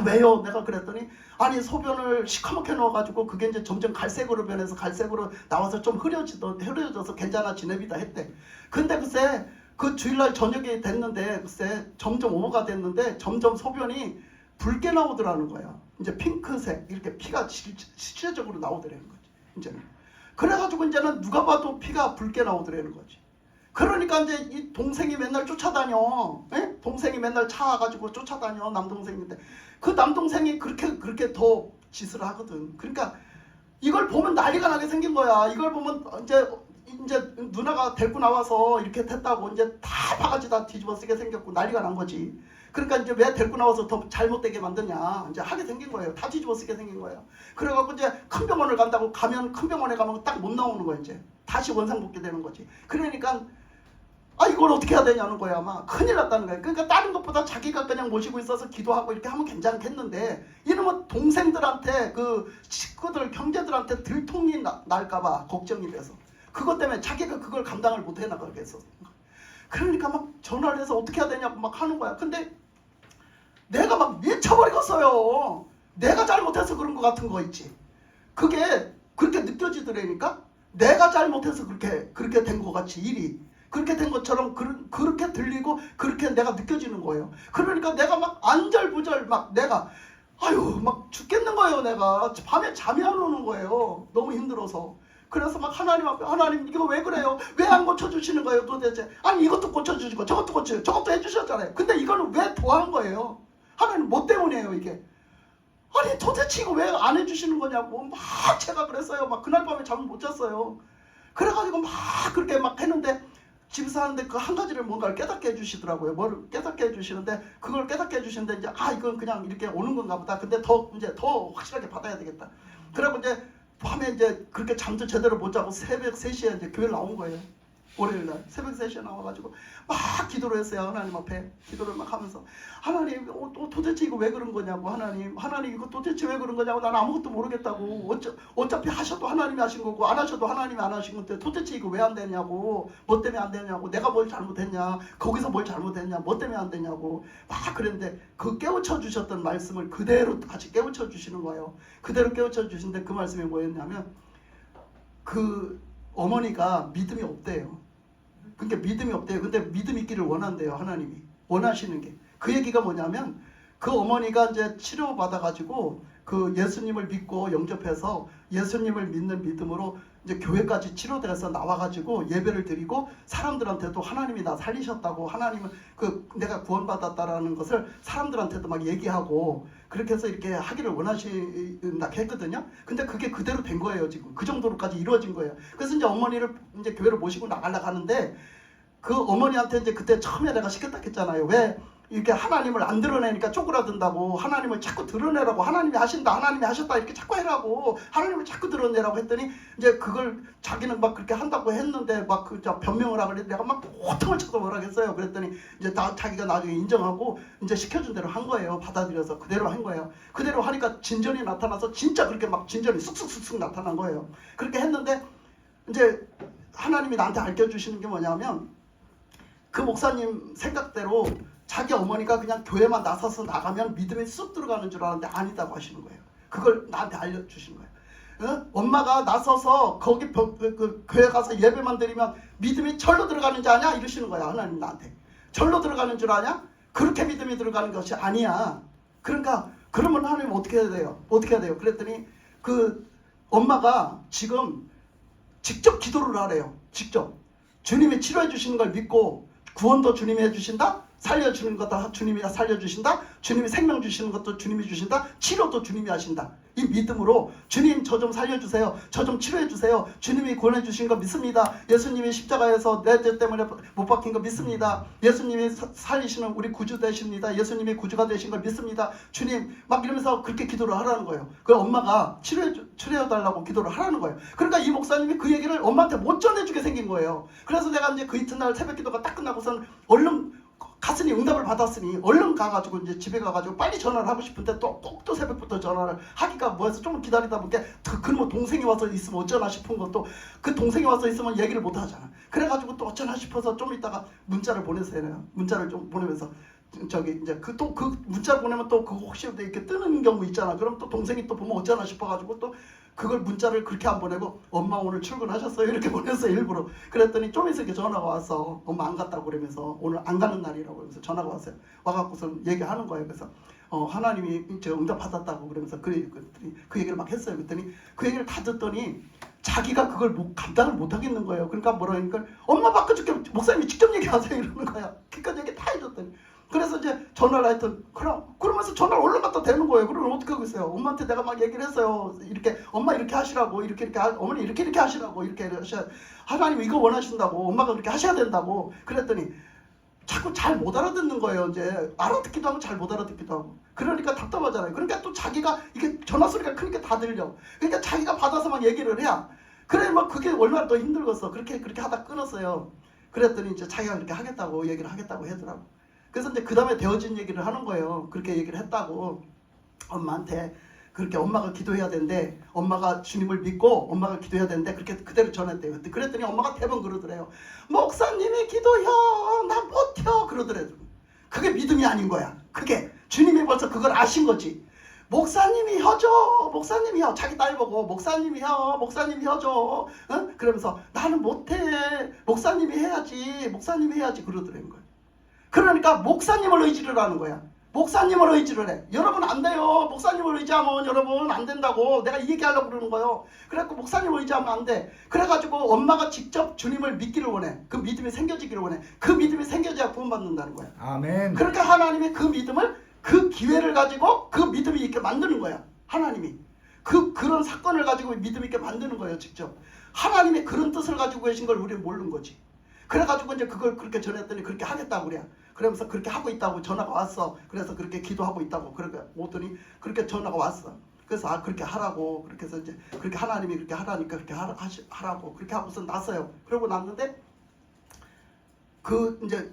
왜요? 내가 그랬더니 아니 소변을 시커멓게 넣어가지고 그게 이제 점점 갈색으로 변해서 갈색으로 나와서 좀 흐려져서 괜찮아 지냅이다 했대. 근데 글쎄 그 주일날 저녁에 됐는데 글쎄 점점 오버가 됐는데 점점 소변이 붉게 나오더라는 거야. 이제 핑크색 이렇게 피가 실제적으로 나오더라는 거지. 이제는 그래가지고 이제는 누가 봐도 피가 붉게 나오더라는 거지. 그러니까 이제 이 동생이 맨날 쫓아다녀. 에? 동생이 맨날 차 가지고 쫓아다녀. 남동생인데 그 남동생이 그렇게 더 짓을 하거든. 그러니까 이걸 보면 난리가 나게 생긴 거야. 이걸 보면 이제 누나가 데리고 나와서 이렇게 됐다고 이제 다 바가지 다 뒤집어 쓰게 생겼고 난리가 난 거지. 그러니까 이제 왜 데리고 나와서 더 잘못되게 만드냐 이제 하게 생긴 거예요. 다 뒤집어 쓰게 생긴 거예요. 그래갖고 이제 큰 병원을 간다고 가면 큰 병원에 가면 딱 못 나오는 거야. 이제 다시 원상복귀 되는 거지. 그러니까 이걸 어떻게 해야 되냐는 거야. 막 큰일 났다는 거야. 그러니까 다른 것보다 자기가 그냥 모시고 있어서 기도하고 이렇게 하면 괜찮겠는데 이놈은 동생들한테 그 식구들 형제들한테 들통이 날까봐 걱정이 돼서 그것 때문에 자기가 그걸 감당을 못 해나가겠어. 그러니까 막 전화를 해서 어떻게 해야 되냐고 막 하는 거야. 근데 내가 막 미쳐버리겠어요. 내가 잘못해서 그런 것 같은 거 있지. 그게 그렇게 느껴지더라니까. 내가 잘못해서 그렇게 된 것 같이 일이 그렇게 된 것처럼 그렇게 들리고 그렇게 내가 느껴지는 거예요. 그러니까 내가 막 안절부절 막 내가 막 죽겠는 거예요. 내가 밤에 잠이 안 오는 거예요. 너무 힘들어서. 그래서 막 하나님 앞에 하나님 이거 왜 그래요? 왜 안 고쳐주시는 거예요 도대체? 아니 이것도 고쳐주시고 저것도 해주셨잖아요. 근데 이거는 왜 더한 거예요? 하나님 뭐 때문이에요 이게? 아니 도대체 이거 왜 안 해주시는 거냐고 막 제가 그랬어요. 막 그날 밤에 잠을 못 잤어요. 그래가지고 막 그렇게 막 했는데 집에서 하는데 그 한 가지를 뭔가를 깨닫게 해주시더라고요. 뭘 깨닫게 해주시는데 그걸 깨닫게 해주시는데 이제 이건 그냥 이렇게 오는 건가 보다. 근데 더 확실하게 받아야 되겠다. 그러고 이제 밤에 이제 그렇게 잠도 제대로 못 자고 새벽 3시에 이제 교회 나온 거예요. 월요일날 새벽 3시에 나와가지고 막 기도를 했어요. 하나님 앞에 기도를 막 하면서 하나님 도대체 이거 왜 그런 거냐고 하나님 이거 도대체 왜 그런 거냐고 나는 아무것도 모르겠다고 어차피 하셔도 하나님이 하신 거고 안 하셔도 하나님이 안 하신 건데 도대체 이거 왜 안 되냐고 뭐 때문에 안 되냐고 내가 뭘 잘못했냐 거기서 뭘 잘못했냐 뭐 때문에 안 되냐고 막 그랬는데 그 깨우쳐 주셨던 말씀을 그대로 같이 깨우쳐 주시는 거예요. 그대로 깨우쳐 주시는데 그 말씀이 뭐였냐면 그 어머니가 믿음이 없대요. 그러니까 믿음이 없대요. 근데 믿음 있기를 원한대요. 하나님이 원하시는 게. 그 얘기가 뭐냐면 그 어머니가 이제 치료받아가지고 그 예수님을 믿고 영접해서 예수님을 믿는 믿음으로 이제 교회까지 치료돼서 나와가지고 예배를 드리고 사람들한테도 하나님이 나 살리셨다고 하나님은 내가 구원받았다라는 것을 사람들한테도 막 얘기하고 그렇게 해서 이렇게 하기를 원하신다 했거든요. 근데 그게 그대로 된 거예요. 지금 그 정도로까지 이루어진 거예요. 그래서 이제 어머니를 이제 교회를 모시고 나가려고 하는데 그 어머니한테 이제 그때 처음에 내가 시켰다 했잖아요. 왜 이렇게 하나님을 안 드러내니까 쪼그라든다고 하나님을 자꾸 드러내라고 하나님이 하신다 하나님이 하셨다 이렇게 자꾸 해라고 하나님을 자꾸 드러내라고 했더니 이제 그걸 자기는 막 그렇게 한다고 했는데 막 변명을 하고 그랬는데 내가 막 호통을 쳐서 뭐라 했어요. 그랬더니 이제 자기가 나중에 인정하고 이제 시켜준 대로 한 거예요. 받아들여서 그대로 한 거예요. 그대로 하니까 진전이 나타나서 진짜 그렇게 막 진전이 쑥쑥 나타난 거예요. 그렇게 했는데 이제 하나님이 나한테 알려주시는 게 뭐냐면 그 목사님 생각대로 자기 어머니가 그냥 교회만 나서서 나가면 믿음이 쑥 들어가는 줄 알았는데 아니다고 하시는 거예요. 그걸 나한테 알려주신 거예요. 엄마가 나서서 거기 교회 가서 예배만 드리면 믿음이 절로 들어가는 줄 아냐? 이러시는 거야. 하나님 나한테. 절로 들어가는 줄 아냐? 그렇게 믿음이 들어가는 것이 아니야. 그러니까 그러면 하나님 어떻게 해야 돼요? 어떻게 해야 돼요? 그랬더니 그 엄마가 지금 직접 기도를 하래요. 직접 주님이 치료해 주시는 걸 믿고, 구원도 주님이 해주신다, 살려주는 것도 주님이 살려주신다, 주님이 생명 주시는 것도 주님이 주신다, 치료도 주님이 하신다. 이 믿음으로 주님 저 좀 살려주세요, 저 좀 치료해주세요, 주님이 구원해 주신 거 믿습니다, 예수님이 십자가에서 내 죄 때문에 못 박힌 거 믿습니다, 예수님이 살리시는 우리 구주 되십니다, 예수님이 구주가 되신 걸 믿습니다, 주님 막 이러면서 그렇게 기도를 하라는 거예요. 그 엄마가 치료해달라고 기도를 하라는 거예요. 그러니까 이 목사님이 그 얘기를 엄마한테 못 전해주게 생긴 거예요. 그래서 내가 이제 그 이튿날 새벽 기도가 딱 끝나고선 얼른 갔으니, 응답을 받았으니 얼른 가가지고 이제 집에 가가지고 빨리 전화를 하고 싶은데 또 새벽부터 전화를 하기가 뭐해서 좀 기다리다 보니까 그놈의 동생이 와서 있으면 어쩌나 싶은 것도, 그 동생이 와서 있으면 얘기를 못 하잖아. 그래가지고 또 어쩌나 싶어서 좀 이따가 문자를 보냈어요. 내가 문자를 좀 보내면서 저기 이제 그 문자를 보내면 또 그거 혹시 이렇게 뜨는 경우 있잖아. 그럼 또 동생이 또 보면 어쩌나 싶어가지고 또 그걸 문자를 그렇게 안 보내고 엄마 오늘 출근하셨어요 이렇게 보냈어요, 일부러. 그랬더니 좀 있으니까 전화가 왔어. 엄마 안 갔다고 그러면서 오늘 안 가는 날이라고 그러면서 전화가 왔어요. 와갖고서 얘기하는 거예요. 그래서 하나님이 제가 응답 받았다고 그러면서 그 얘기를 막 했어요. 그랬더니 그 얘기를 다 듣더니 자기가 그걸 감당을 못 하겠는 거예요. 그러니까 뭐라니까 엄마 바꿔줄게, 목사님이 직접 얘기하세요 이러는 거야. 그러니까 얘기 다 해줬더니, 그래서 이제 전화를 하여튼 그러면서 전화를 얼른 갖다 대는 거예요. 그러면 어떻게 하겠어요? 엄마한테 내가 막 얘기를 했어요. 이렇게 엄마 이렇게 하시라고, 이렇게 어머니 이렇게 하시라고, 이렇게 하셔야, 하나님 이거 원하신다고, 엄마가 그렇게 하셔야 된다고. 그랬더니 자꾸 잘 못 알아듣는 거예요. 이제 알아듣기도 하고 잘 못 알아듣기도 하고. 그러니까 답답하잖아요. 그러니까 또 자기가 이게 전화 소리가 크니까 다 들려. 그러니까 자기가 받아서 막 얘기를 해야, 그래 막 그게 얼마나 더 힘들겠어. 그렇게 하다 끊었어요. 그랬더니 이제 자기가 그렇게 하겠다고 얘기를 하겠다고 하더라고. 그래서 이제 그 다음에 되어진 얘기를 하는 거예요. 그렇게 얘기를 했다고 엄마한테. 그렇게 엄마가 기도해야 되는데, 엄마가 주님을 믿고 엄마가 기도해야 되는데 그렇게 그대로 전했대요. 그랬더니 엄마가 대번 그러더래요. 목사님이 기도혀, 나 못혀 그러더래요. 그게 믿음이 아닌 거야. 그게 주님이 벌써 그걸 아신 거지. 목사님이 혀줘, 목사님이 혀. 자기 딸 보고 목사님이 혀, 목사님이 혀줘. 응? 그러면서 나는 못해, 목사님이 해야지, 목사님이 해야지 그러더라는 거예요. 그러니까 목사님을 의지를 하는 거야. 목사님을 의지를 해. 여러분 안 돼요. 목사님을 의지하면 여러분 안 된다고 내가 이 얘기하려고 그러는 거예요. 그래갖고 목사님을 의지하면 안 돼. 그래가지고 엄마가 직접 주님을 믿기를 원해. 그 믿음이 생겨지기를 원해. 그 믿음이 생겨져야 구원받는다는 거야. 아멘. 그러니까 하나님이 그 믿음을, 그 기회를 가지고 그 믿음이 있게 만드는 거야. 하나님이 그런 사건을 가지고 믿음 있게 만드는 거예요. 직접 하나님이 그런 뜻을 가지고 계신 걸 우리는 모르는 거지. 그래가지고 이제 그걸 그렇게 전했더니 그렇게 하겠다고 그래. 그러면서 그렇게 하고 있다고 전화가 왔어. 그래서 그렇게 기도하고 있다고 그렇게 오더니 그렇게 전화가 왔어. 그래서 그렇게 하라고, 그렇게 해서 이제 그렇게 하나님이 그렇게 하라니까 그렇게 하라고 그렇게 하고서 났어요. 그러고 났는데 그 이제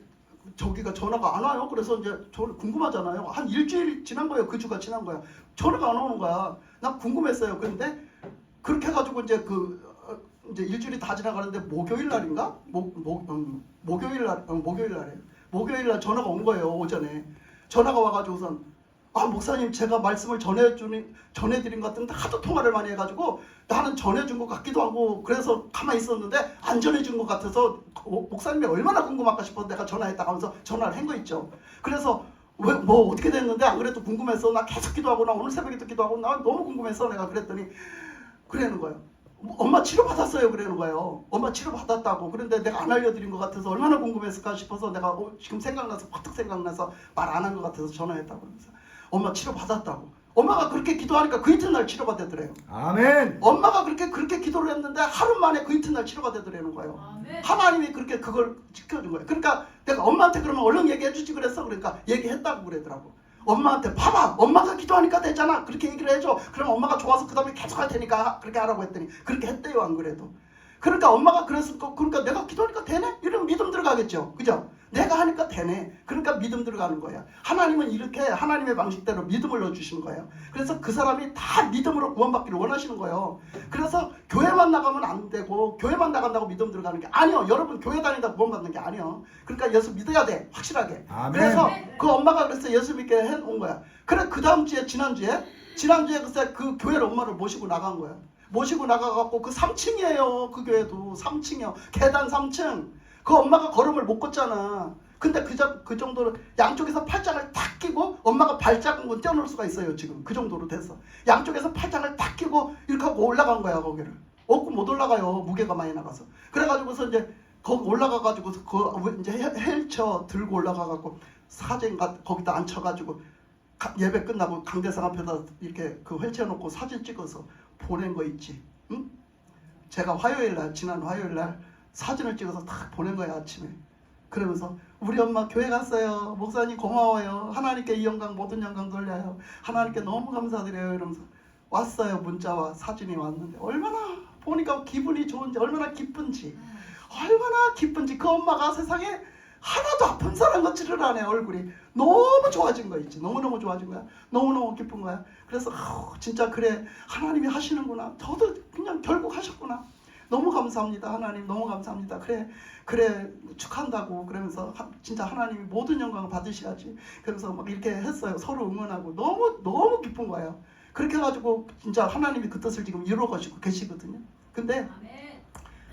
저기가 전화가 안 와요. 그래서 이제 저는 궁금하잖아요. 한 일주일 지난 거예요. 그 주가 지난 거야. 전화가 안 오는 거야. 나 궁금했어요. 그런데 그렇게 해가지고 이제 이제 일주일이 다 지나가는데 목요일 날인가? 목요일 날이에요. 목요일 날 전화가 온 거예요. 오전에 전화가 와가지고선 목사님 제가 말씀을 전해드린 것 같은데 하도 통화를 많이 해가지고 나는 전해준 것 같기도 하고 그래서 가만히 있었는데 안 전해준 것 같아서 목사님이 얼마나 궁금할까 싶어서 내가 전화했다가 하면서 전화를 한 거 있죠. 그래서 왜 뭐 어떻게 됐는데 안 그래도 궁금해서 나 계속 기도하고 나 오늘 새벽에도 기도하고 나 너무 궁금해서 내가 그랬더니 그러는 거예요. 엄마 치료받았어요 그러는 거예요. 엄마 치료받았다고. 그런데 내가 안 알려드린 것 같아서 얼마나 궁금했을까 싶어서 내가 지금 생각나서 퍼뜩 생각나서 말 안 한 것 같아서 전화했다고. 그러면서 엄마 치료받았다고. 엄마가 그렇게 기도하니까 그 이튿날 치료가 되더래요. 아멘. 엄마가 그렇게 기도를 했는데 하루 만에 그 이튿날 치료가 되더라는 거예요. 아멘. 하나님이 그렇게 그걸 지켜준 거예요. 그러니까 내가 엄마한테 그러면 얼른 얘기해 주지 그랬어. 그러니까 얘기했다고 그러더라고. 엄마한테 봐봐, 엄마가 기도하니까 되잖아. 그렇게 얘기를 해줘. 그럼 엄마가 좋아서 그 다음에 계속 할 테니까 그렇게 하라고 했더니 그렇게 했대요. 안 그래도. 그러니까 엄마가 그러니까 내가 기도하니까 되네? 이러면 믿음 들어가겠죠. 그죠? 내가 하니까 되네. 그러니까 믿음 들어가는 거야. 하나님은 이렇게 하나님의 방식대로 믿음을 넣어주시는 거예요. 그래서 그 사람이 다 믿음으로 구원받기를 원하시는 거예요. 그래서 교회만 나가면 안 되고 교회만 나간다고 믿음 들어가는 게 아니요. 여러분 교회 다니다 구원받는 게 아니요. 그러니까 예수 믿어야 돼. 확실하게. 아멘. 그래서 그 엄마가 그래서 예수 믿게 해온 거야. 그래 그 다음 주에 지난주에 글쎄 그 교회를 엄마를 모시고 나간 거야. 모시고 나가갖고 그 3층이에요. 그 교회도 3층이요. 계단 3층. 그 엄마가 걸음을 못 걷잖아. 근데 그 정도로 양쪽에서 팔짱을 탁 끼고 엄마가 발자국은 떼어놓을 수가 있어요. 지금 그 정도로 됐어. 양쪽에서 팔짱을 탁 끼고 이렇게 하고 올라간 거야. 거기를 얻고 못 올라가요. 무게가 많이 나가서. 그래가지고서 이제 거기 올라가가지고 그 이제 헬쳐 들고 올라가갖고 사진 거기다 앉혀가지고 예배 끝나고 강대상 앞에다 이렇게 그 휠체어 놓고 사진 찍어서 보낸 거 있지. 응? 제가 지난 화요일 날 사진을 찍어서 딱 보낸 거야 아침에. 그러면서 우리 엄마 교회 갔어요. 목사님 고마워요. 하나님께 이 영광 모든 영광 돌려요. 하나님께 너무 감사드려요. 이러면서 왔어요. 문자와 사진이 왔는데 얼마나 보니까 기분이 좋은지 얼마나 기쁜지 그 엄마가 세상에 하나도 아픈 사람 같지를 않아. 얼굴이 너무 좋아진 거 있지. 너무너무 좋아진 거야. 너무너무 기쁜 거야. 그래서 진짜 그래 하나님이 하시는구나. 저도 그냥 결국 하셨구나. 너무 감사합니다. 하나님 너무 감사합니다. 그래 축한다고 그러면서 진짜 하나님이 모든 영광을 받으셔야지. 그래서 막 이렇게 했어요. 서로 응원하고 너무 기쁜 거예요. 그렇게 해가지고 진짜 하나님이 그 뜻을 지금 이루어가시고 계시거든요. 근데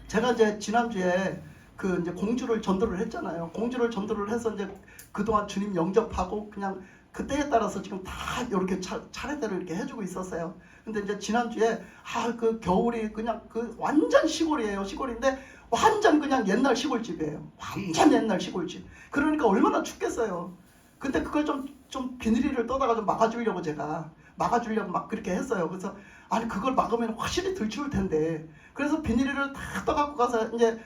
제가 이제 지난주에 그 이제 공주를 전도를 했잖아요. 공주를 전도를 해서 이제 그동안 주님 영접하고 그냥 그때에 따라서 지금 다 이렇게 차례대로 이렇게 해주고 있었어요. 근데 이제 지난주에 그 겨울이 그냥 그 완전 시골이에요. 시골인데 완전 그냥 옛날 시골집이에요. 완전 옛날 시골집. 그러니까 얼마나 춥겠어요. 근데 그걸 좀 비닐을 떠다가 좀 막아주려고 제가 막아주려고 막 그렇게 했어요. 그래서 아니 그걸 막으면 확실히 덜 추울 텐데 그래서 비닐을 다 떠갖고 가서 이제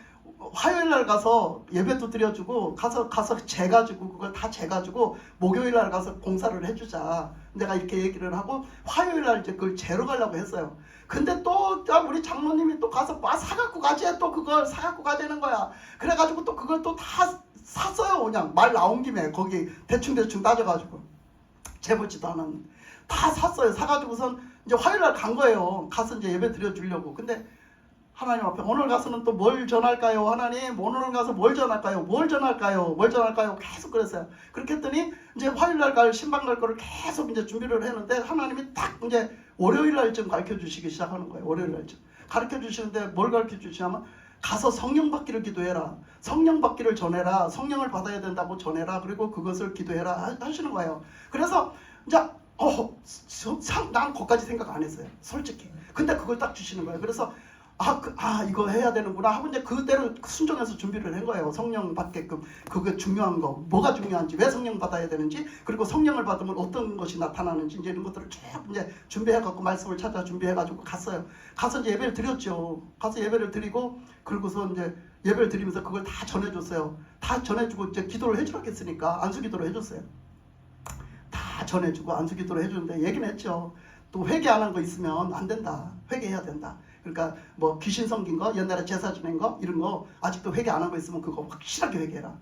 화요일 날 가서 예배도 드려주고 가서 재가지고 그걸 다 재가지고 목요일 날 가서 공사를 해주자. 내가 이렇게 얘기를 하고 화요일 날 이제 그걸 재러 가려고 했어요. 근데 또 우리 장로님이 또 가서 사갖고 가재 또 그걸 사갖고 가자는 거야. 그래가지고 또 그걸 또 다 샀어요. 그냥 말 나온 김에 거기 대충 따져가지고 재보지도 않았는데 다 샀어요. 사가지고선 이제 화요일 날 간 거예요. 가서 이제 예배 드려주려고. 근데 하나님 앞에 오늘 가서는 또 뭘 전할까요? 하나님 오늘 가서 뭘 전할까요? 뭘 전할까요? 계속 그랬어요. 그렇게 했더니 이제 화요일 날 갈 신방 갈 거를 계속 이제 준비를 했는데 하나님이 딱 이제 월요일 날쯤 가르쳐 주시기 시작하는 거예요. 월요일 날쯤 가르쳐 주시는데 뭘 가르쳐 주시냐면 가서 성령 받기를 기도해라. 성령 받기를 전해라. 성령을 받아야 된다고 전해라. 그리고 그것을 기도해라 하시는 거예요. 그래서 이제 난 거기까지 생각 안 했어요. 솔직히. 근데 그걸 딱 주시는 거예요. 그래서 이거 해야 되는구나 하고 이제 그대로 순종해서 준비를 한 거예요. 성령 받게끔. 그게 중요한 거. 뭐가 중요한지, 왜 성령 받아야 되는지, 그리고 성령을 받으면 어떤 것이 나타나는지 이제 이런 것들을 쭉 이제 준비해갖고 말씀을 찾아 준비해가지고 갔어요. 가서 이제 예배를 드렸죠. 가서 예배를 드리고 그러고서 이제 예배를 드리면서 그걸 다 전해줬어요. 다 전해주고 이제 기도를 해주라고 했으니까 안수 기도를 해줬어요. 다 전해주고 안수 기도를 해주는데 얘기는 했죠. 또 회개 안 한 거 있으면 안 된다. 회개해야 된다. 그러니까 뭐 귀신 섬긴 거, 옛날에 제사 지낸 거 이런 거 아직도 회개 안 한 거 있으면 그거 확실하게 회개해라.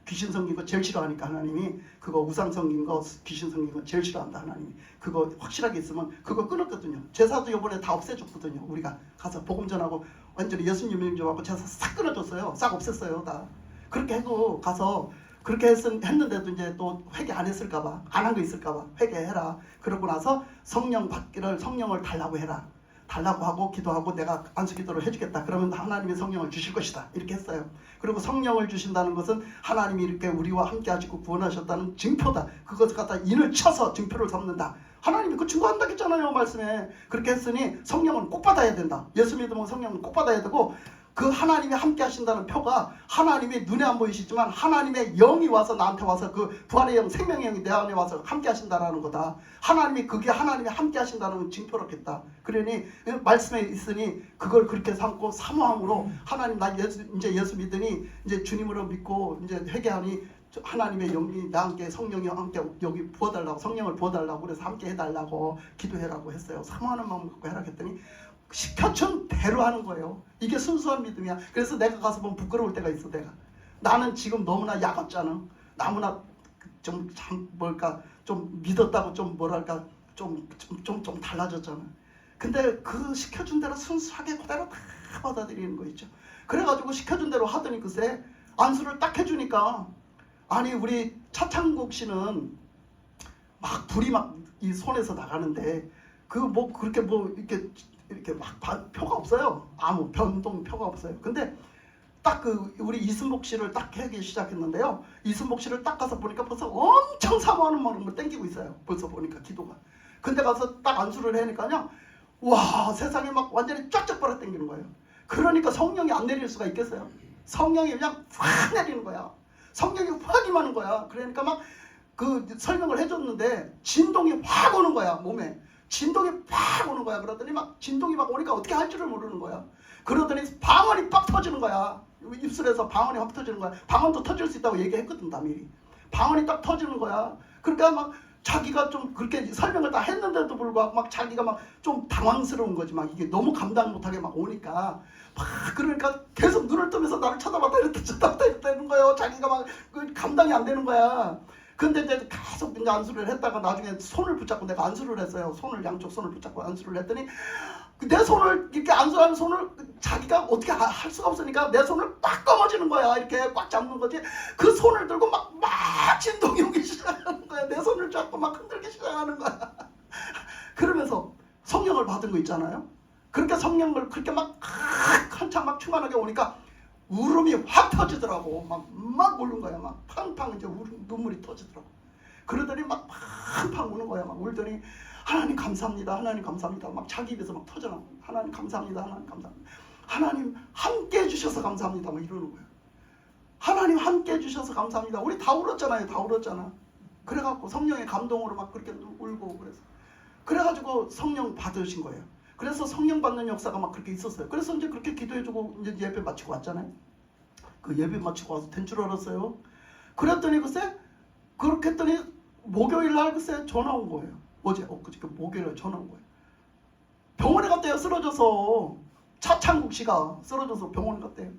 귀신 섬긴 거 제일 싫어하니까 하나님이 그거 우상 섬긴 거, 귀신 섬긴 거 제일 싫어한다 하나님이. 그거 확실하게 있으면 그거 끊었거든요. 제사도 이번에 다 없애줬거든요. 우리가 가서 복음 전하고 완전히 예수님 이름 전하고 제사 싹 끊어줬어요. 싹 없앴어요 다. 그렇게 해도 가서 그렇게 했는데도 이제 또 회개 안 했을까봐, 안 한 거 있을까봐 회개해라. 그러고 나서 성령을 달라고 해라. 달라고 하고 기도하고 내가 안수 기도를 해주겠다. 그러면 하나님이 성령을 주실 것이다. 이렇게 했어요. 그리고 성령을 주신다는 것은 하나님이 이렇게 우리와 함께 하시고 구원하셨다는 증표다. 그것을 갖다 인을 쳐서 증표를 삼는다. 하나님이 그 증거한다고 했잖아요. 말씀에. 그렇게 했으니 성령은 꼭 받아야 된다. 예수 믿으면 성령은 꼭 받아야 되고 그 하나님이 함께 하신다는 표가 하나님이 눈에 안 보이시지만 하나님의 영이 와서 나한테 와서 그 부활의 영, 생명의 영이 내 안에 와서 함께 하신다라는 거다. 그게 하나님이 함께 하신다는 증표로겠다. 그러니 말씀에 있으니 그걸 그렇게 삼고 사모함으로 하나님 나 이제 예수 믿으니 이제 주님으로 믿고 이제 회개하니 하나님의 영이 나한테 성령이 함께 여기 부어달라고 성령을 부어달라고 그래서 함께 해달라고 기도해라고 했어요. 사모하는 마음 갖고 해라 했더니 시켜준 대로 하는 거예요. 이게 순수한 믿음이야. 그래서 내가 가서 보면 부끄러울 때가 있어. 나는 지금 너무나 야갑잖아. 너무나 좀 믿었다고 좀 달라졌잖아. 근데 그 시켜준 대로 순수하게 그대로 다 받아들이는 거 있죠. 그래가지고 시켜준 대로 하더니 글쎄 안수를 딱 해주니까 아니 우리 차창국 씨는 막 불이 막 이 손에서 나가는데 그 뭐 그렇게 뭐 이렇게 막 표가 없어요. 아무 변동 표가 없어요. 근데 딱 그 우리 이순복 씨를 딱 하기 시작했는데요. 이순복 씨를 딱 가서 보니까 벌써 엄청 사모하는 마음을 땡기고 있어요. 벌써 보니까 기도가. 근데 가서 딱 안수를 하니까요. 와, 세상에 막 완전히 쫙쫙 빨아 당기는 거예요. 그러니까 성령이 안 내릴 수가 있겠어요? 성령이 그냥 확 내리는 거야. 성령이 확 임하는 거야. 그러니까 막 그 설명을 해줬는데 진동이 확 오는 거야, 몸에. 진동이 확 오는 거야. 그러더니 막 진동이 막 오니까 어떻게 할 줄을 모르는 거야. 그러더니 방언이 빡 터지는 거야. 입술에서 방언이 확 터지는 거야. 방언도 터질 수 있다고 얘기했거든, 나 미리. 방언이 딱 터지는 거야. 그러니까 막 자기가 좀 그렇게 설명을 다 했는데도 불구하고 막 자기가 막 좀 당황스러운 거지. 막 이게 너무 감당 못하게 막 오니까 막 그러니까 계속 눈을 뜨면서 나를 쳐다봤다 이랬다 쳐다봤다 이랬다 이런 거예요. 자기가 막 그 감당이 안 되는 거야. 근데 이제 계속 이제 안수를 했다가 나중에 손을 붙잡고 내가 안수를 했어요. 손을 양쪽 손을 붙잡고 안수를 했더니 내 손을 이렇게 안수하는 손을 자기가 어떻게 할 수가 없으니까 내 손을 꽉 감아주는 거야. 이렇게 꽉 잡는 거지. 그 손을 들고 막 진동이 오기 시작하는 거야. 내 손을 잡고 막 흔들기 시작하는 거야. 그러면서 성령을 받은 거 있잖아요. 그렇게 성령을 그렇게 막 한참 막 충만하게 오니까 울음이 확 터지더라고. 막 우는 거야. 막 팡팡 이제 눈물이 터지더라고. 그러더니 막 팡팡 우는 거야. 막 울더니 하나님 감사합니다. 하나님 감사합니다. 막 자기 입에서 막 터져나와. 하나님 감사합니다. 하나님 감사합니다. 하나님 함께 해주셔서 감사합니다. 막 이러는 거야. 하나님 함께 해주셔서 감사합니다. 우리 다 울었잖아요. 다 울었잖아. 그래갖고 성령의 감동으로 막 그렇게 울고 그래서. 그래가지고 성령 받으신 거예요. 그래서 성령 받는 역사가 막 그렇게 있었어요. 그래서 이제 그렇게 기도해주고 이제 예배 마치고 왔잖아요. 그 예배 마치고 와서 된 줄 알았어요. 그랬더니 글쎄 그렇게 했더니 목요일 날 글쎄 전화 온 거예요. 어제 엊그저께 목요일 날 전화 온 거예요. 병원에 갔대요. 쓰러져서. 차창국 씨가 쓰러져서 병원에 갔대요.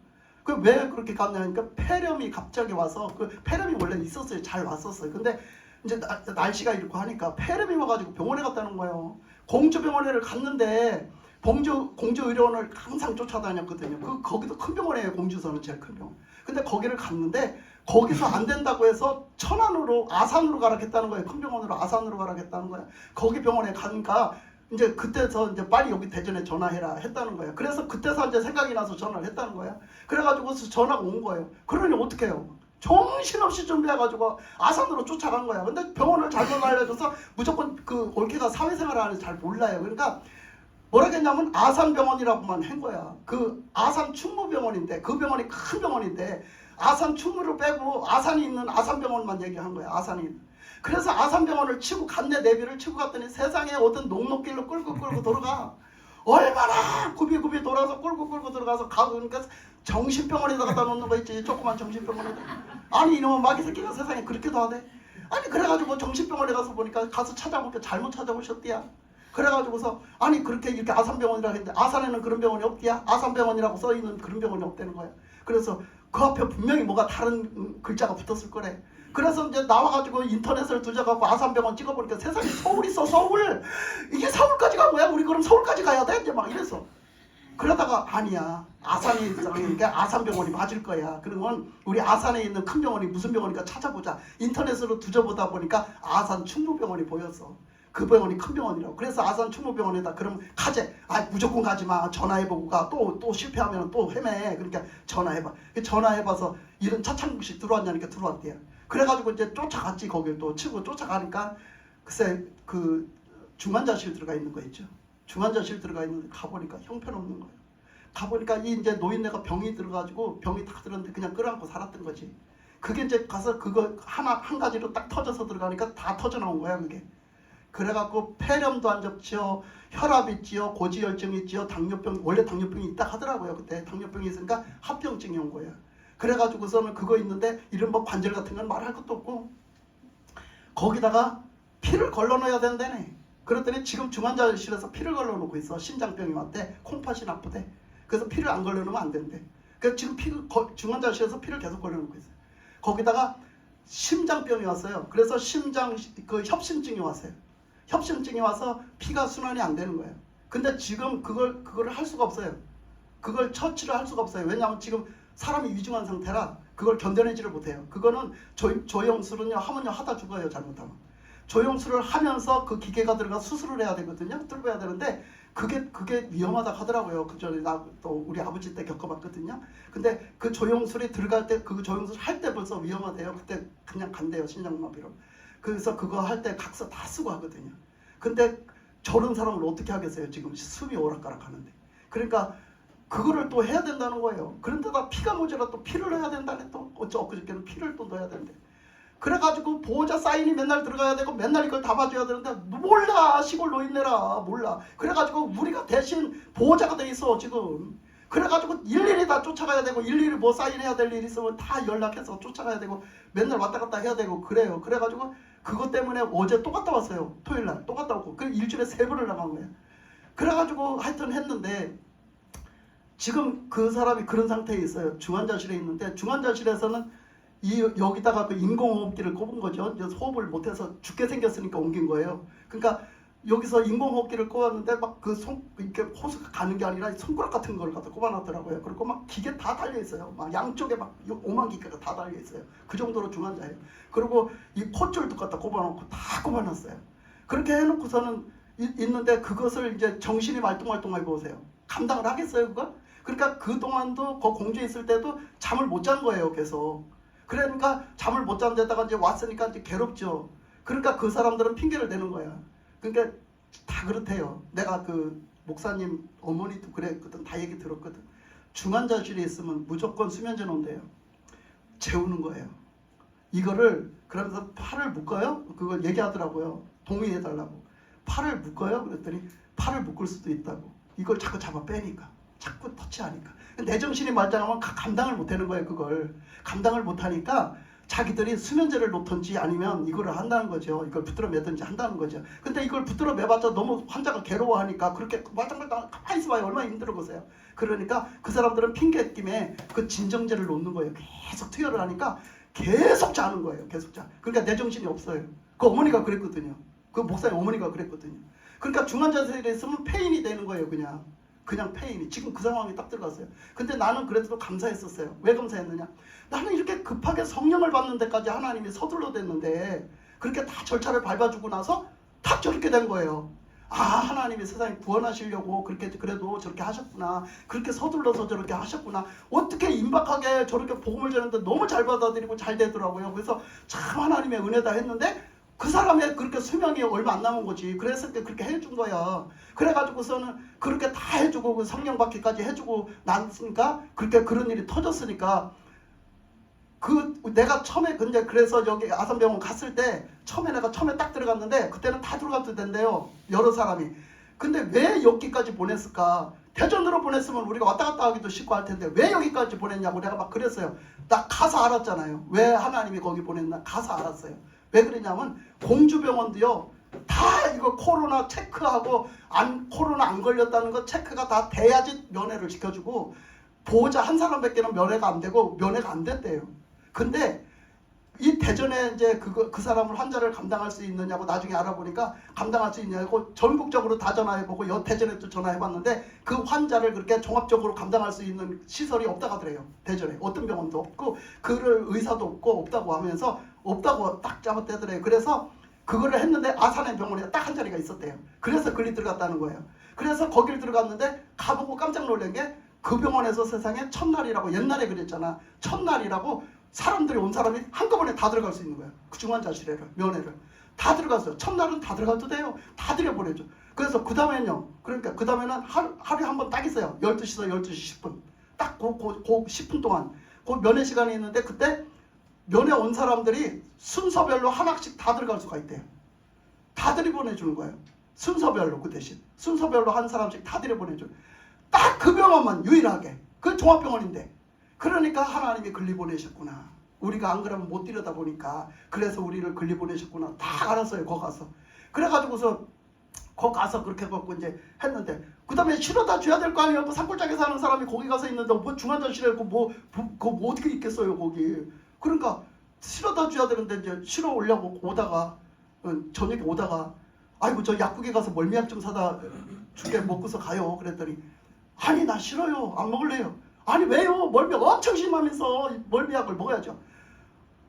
그 왜 그렇게 갔냐니까 폐렴이 갑자기 와서 그 폐렴이 원래 있었어요. 잘 왔었어요. 근데 이제 날씨가 이렇고 하니까 폐렴이 와가지고 병원에 갔다는 거예요. 공주병원에를 갔는데 공주 의료원을 항상 쫓아다녔거든요. 거기도 큰 병원이에요. 공주서는 제일 큰 병원. 근데 거기를 갔는데 거기서 안 된다고 해서 천안으로 아산으로 가라겠다는 거예요. 큰 병원으로 아산으로 가라겠다는 거예요. 거기 병원에 가니까 이제 그때서 이제 빨리 여기 대전에 전화해라 했다는 거예요. 그래서 그때서 이제 생각이 나서 전화를 했다는 거예요. 그래가지고 전화가 온 거예요. 그러니 어떻게 해요? 정신없이 준비해가지고 아산으로 쫓아간 거야. 근데 병원을 잘못 알려줘서 무조건 그 올케가 사회생활을 하는지 잘 몰라요. 그러니까 뭐라겠냐면 아산병원이라고만 한 거야. 그 아산 충무병원인데 그 병원이 큰 병원인데 아산 충무를 빼고 아산이 있는 아산병원만 얘기한 거야. 아산이 있는. 그래서 아산병원을 치고 갔네. 내비를 치고 갔더니 세상에 어떤 녹록길로 끌고 돌아가. 얼마나 굽이 돌아서 끌고 들어가서 가보니까 정신병원에다 갖다 놓는 거 있지. 조그만 정신병원에다. 아니 이놈의 마귀 새끼가 세상에 그렇게도 하네. 아니 그래가지고 정신병원에 가서 보니까 가서 찾아보니까 잘못 찾아오셨대야. 그래가지고서 아니 그렇게 이렇게 아산병원이라고 했는데 아산에는 그런 병원이 없대야. 아산병원이라고 써있는 그런 병원이 없다는 거야. 그래서 그 앞에 분명히 뭐가 다른 글자가 붙었을 거래. 그래서 이제 나와가지고 인터넷을 뒤져갖고 아산병원 찍어보니까 세상에 서울 있어. 서울. 이게 서울까지 간 거야. 우리 그럼 서울까지 가야 돼? 이제 막 이랬어. 그러다가 아니야. 아산에 있으니까 아산병원이 맞을 거야. 그러면 우리 아산에 있는 큰 병원이 무슨 병원인가 찾아보자. 인터넷으로 뒤져보다 보니까 아산 충무병원이 보였어. 그 병원이 큰 병원이라고. 그래서 아산 충무병원에다 그럼 가재. 무조건 가지 마. 전화해보고 가. 또 실패하면 또 헤매. 그러니까 전화해봐. 전화해봐서 이런 차창국씩 들어왔냐니까 들어왔대요. 그래가지고 이제 쫓아갔지. 거길 또 치고 쫓아가니까 글쎄 그 중환자실 들어가 있는 거 있죠. 중환자실 들어가 있는데 가보니까 형편없는 거예요. 가보니까 이 이제 노인네가 병이 들어가지고 병이 다 들었는데 그냥 끌어안고 살았던 거지. 그게 이제 가서 그거 한 가지로 딱 터져서 들어가니까 다 터져 나온 거야 그게. 그래갖고 폐렴도 안 잡지요, 혈압 있지요, 고지혈증 있지요, 당뇨병. 원래 당뇨병이 있다 하더라고요. 그때 당뇨병이 있으니까 합병증이 온 거예요. 그래가지고서는 그거 있는데 이런 뭐 관절 같은 건 말할 것도 없고 거기다가 피를 걸러넣어야 된다네. 그랬더니 지금 중환자실에서 피를 걸러놓고 있어. 심장병이 왔대. 콩팥이 나쁘대. 그래서 피를 안 걸러놓으면 안 된대. 그래서 지금 중환자실에서 피를 계속 걸러놓고 있어요. 거기다가 심장병이 왔어요. 그래서 협심증이 왔어요. 협심증이 와서 피가 순환이 안 되는 거예요. 근데 지금 그걸 할 수가 없어요. 그걸 처치를 할 수가 없어요. 왜냐하면 지금 사람이 위중한 상태라 그걸 견뎌내지를 못해요. 그거는 조영술은요 하면요 하다 죽어요. 잘못하면. 조영술을 하면서 그 기계가 들어가 수술을 해야 되거든요. 뚫고 해야 되는데 그게 위험하다 하더라고요. 그 전에 또 우리 아버지 때 겪어봤거든요. 근데 그 조영술이 들어갈 때 그 조영술 할 때 벌써 위험하대요. 그때 그냥 간대요. 심장마비로. 그래서 그거 할 때 각서 다 쓰고 하거든요. 근데 저런 사람을 어떻게 하겠어요? 지금 숨이 오락가락 하는데. 그러니까 그거를 또 해야 된다는 거예요. 그런데다 피가 모자라 또 피를 넣어야 된다네. 또 엊그저께는 피를 또 넣어야 된대. 그래가지고 보호자 사인이 맨날 들어가야 되고 맨날 이걸 다 봐줘야 되는데 몰라. 시골 노인네라 몰라. 그래가지고 우리가 대신 보호자가 돼 있어 지금. 그래가지고 일일이 다 쫓아가야 되고 일일이 뭐 사인해야 될 일 있으면 다 연락해서 쫓아가야 되고 맨날 왔다 갔다 해야 되고 그래요. 그래가지고 그것 때문에 어제 또 갔다 왔어요. 토요일날 또 갔다 왔고 그 일주일에 3번을 나간 거예요. 그래가지고 하여튼 했는데 지금 그 사람이 그런 상태에 있어요. 중환자실에 있는데 중환자실에서는 여기다가 그 인공호흡기를 꼽은 거죠. 이제 호흡을 못해서 죽게 생겼으니까 옮긴 거예요. 그러니까 여기서 인공호흡기를 꼽았는데 막 이렇게 호수가 가는 게 아니라 손가락 같은 걸 갖다 꼽아놨더라고요. 그리고 막 기계 다 달려 있어요. 막 양쪽에 막 5만 기계가 다 달려 있어요. 그 정도로 중환자예요. 그리고 이 콧줄도 갖다 꼽아놓고 다 꼽아놨어요. 그렇게 해놓고서는 있는데 그것을 이제 정신이 말똥말똥하게 보세요. 감당을 하겠어요, 그거? 그러니까 그 동안도 그 공주에 있을 때도 잠을 못 잔 거예요, 계속. 그러니까 잠을 못 잔 데다가 이제 왔으니까 이제 괴롭죠. 그러니까 그 사람들은 핑계를 대는 거야. 그러니까 다 그렇대요. 내가 그 목사님 어머니도 그랬거든. 다 얘기 들었거든. 중환자실에 있으면 무조건 수면제 놓은대요. 재우는 거예요. 이거를 그러면서 팔을 묶어요. 그걸 얘기하더라고요. 동의해달라고. 팔을 묶어요. 그랬더니 팔을 묶을 수도 있다고. 이걸 자꾸 잡아 빼니까. 자꾸 터치하니까. 내 정신이 말짱하면 감당을 못하는 거예요. 그걸. 감당을 못하니까 자기들이 수면제를 놓던지 아니면 이거를 한다는 거죠. 이걸 붙들어 매든지 한다는 거죠. 근데 이걸 붙들어 매봤자 너무 환자가 괴로워하니까 그렇게 말짱말짱 가만히 있어봐요. 얼마나 힘들어 보세요. 그러니까 그 사람들은 핑계김에 그 진정제를 놓는 거예요. 계속 투여를 하니까 계속 자는 거예요. 계속 자. 그러니까 내 정신이 없어요. 그 어머니가 그랬거든요. 그 목사님 어머니가 그랬거든요. 그러니까 중환자실에 있으면 페인이 되는 거예요. 그냥 페인이. 지금 그 상황이 딱 들어갔어요. 근데 나는 그래도 감사했었어요. 왜 감사했느냐? 나는 이렇게 급하게 성령을 받는 데까지 하나님이 서둘러 댔는데 그렇게 다 절차를 밟아주고 나서 딱 저렇게 된 거예요. 아, 하나님이 세상에 구원하시려고 그렇게 그래도 저렇게 하셨구나. 그렇게 서둘러서 저렇게 하셨구나. 어떻게 임박하게 저렇게 복음을 전했는데 너무 잘 받아들이고 잘 되더라고요. 그래서 참 하나님의 은혜다 했는데 그 사람의 그렇게 수명이 얼마 안 남은 거지. 그랬을 때 그렇게 해준 거야. 그래가지고서는 그렇게 다 해주고 그 성령 받기까지 해주고 났으니까 그렇게 그런 일이 터졌으니까 내가 처음에 근데 그래서 여기 아산병원 갔을 때 내가 처음에 딱 들어갔는데 그때는 다 들어가도 된대요. 여러 사람이. 근데 왜 여기까지 보냈을까? 대전으로 보냈으면 우리가 왔다 갔다 하기도 쉽고 할 텐데 왜 여기까지 보냈냐고 내가 막 그랬어요. 나 가서 알았잖아요. 왜 하나님이 거기 보냈나 가서 알았어요. 왜 그러냐면 공주병원도요. 다 이거 코로나 체크하고 코로나 안 걸렸다는 거 체크가 다 돼야지 면회를 시켜주고 보호자 한 사람밖에는 면회가 안 되고 면회가 안 됐대요. 근데 이 대전에 이제 그 사람을 환자를 감당할 수 있느냐고 나중에 알아보니까 감당할 수 있냐고 전국적으로 다 전화해보고 대전에도 전화해봤는데 그 환자를 그렇게 종합적으로 감당할 수 있는 시설이 없다고 하더래요. 대전에 어떤 병원도 없고 그럴 의사도 없다고 하면서 없다고 딱 잡아대더래요. 그래서 그거를 했는데 아산의 병원에 딱 한 자리가 있었대요. 그래서 글이 들어갔다는 거예요. 그래서 거길 들어갔는데 가보고 깜짝 놀란 게 그 병원에서 세상에 첫날이라고 옛날에 그랬잖아. 첫날이라고 사람들이 온 사람이 한꺼번에 다 들어갈 수 있는 거야. 그 중환자실에를 면회를 다 들어갔어요. 첫날은 다 들어가도 돼요. 다 들여보내죠. 그래서 그 다음에는요. 그러니까 그 다음에는 하루에 한 번 딱 있어요. 12시에서 12시 10분 딱 그 10분 동안 그 면회 시간이 있는데 그때 면회 온 사람들이 순서별로 하나씩 다 들어갈 수가 있대요. 다 들여보내주는 거예요. 순서별로. 그 대신 순서별로 한 사람씩 다 들여보내줘요. 딱 그 병원만 유일하게. 그 종합병원인데 그러니까 하나님이 글리 보내셨구나. 우리가 안 그러면 못 들여다 보니까 그래서 우리를 글리 보내셨구나. 다 알았어요. 거기 가서. 그래가지고서 거기 가서 그렇게 해갖고 이제 했는데 그 다음에 실어다 줘야 될 거 아니에요. 뭐 산골짜기 사는 사람이 거기 가서 있는데 뭐 중환자실에 뭐 어떻게 있겠어요 거기. 그러니까 실어다 줘야 되는데 이제 실어 오려고 오다가 저녁에 오다가 아이고 저 약국에 가서 멀미약 좀 사다 줄게 먹고서 가요. 그랬더니 아니 나 싫어요. 안 먹을래요. 아니 왜요? 멀미약 엄청 심하면서 멀미약을 먹어야죠.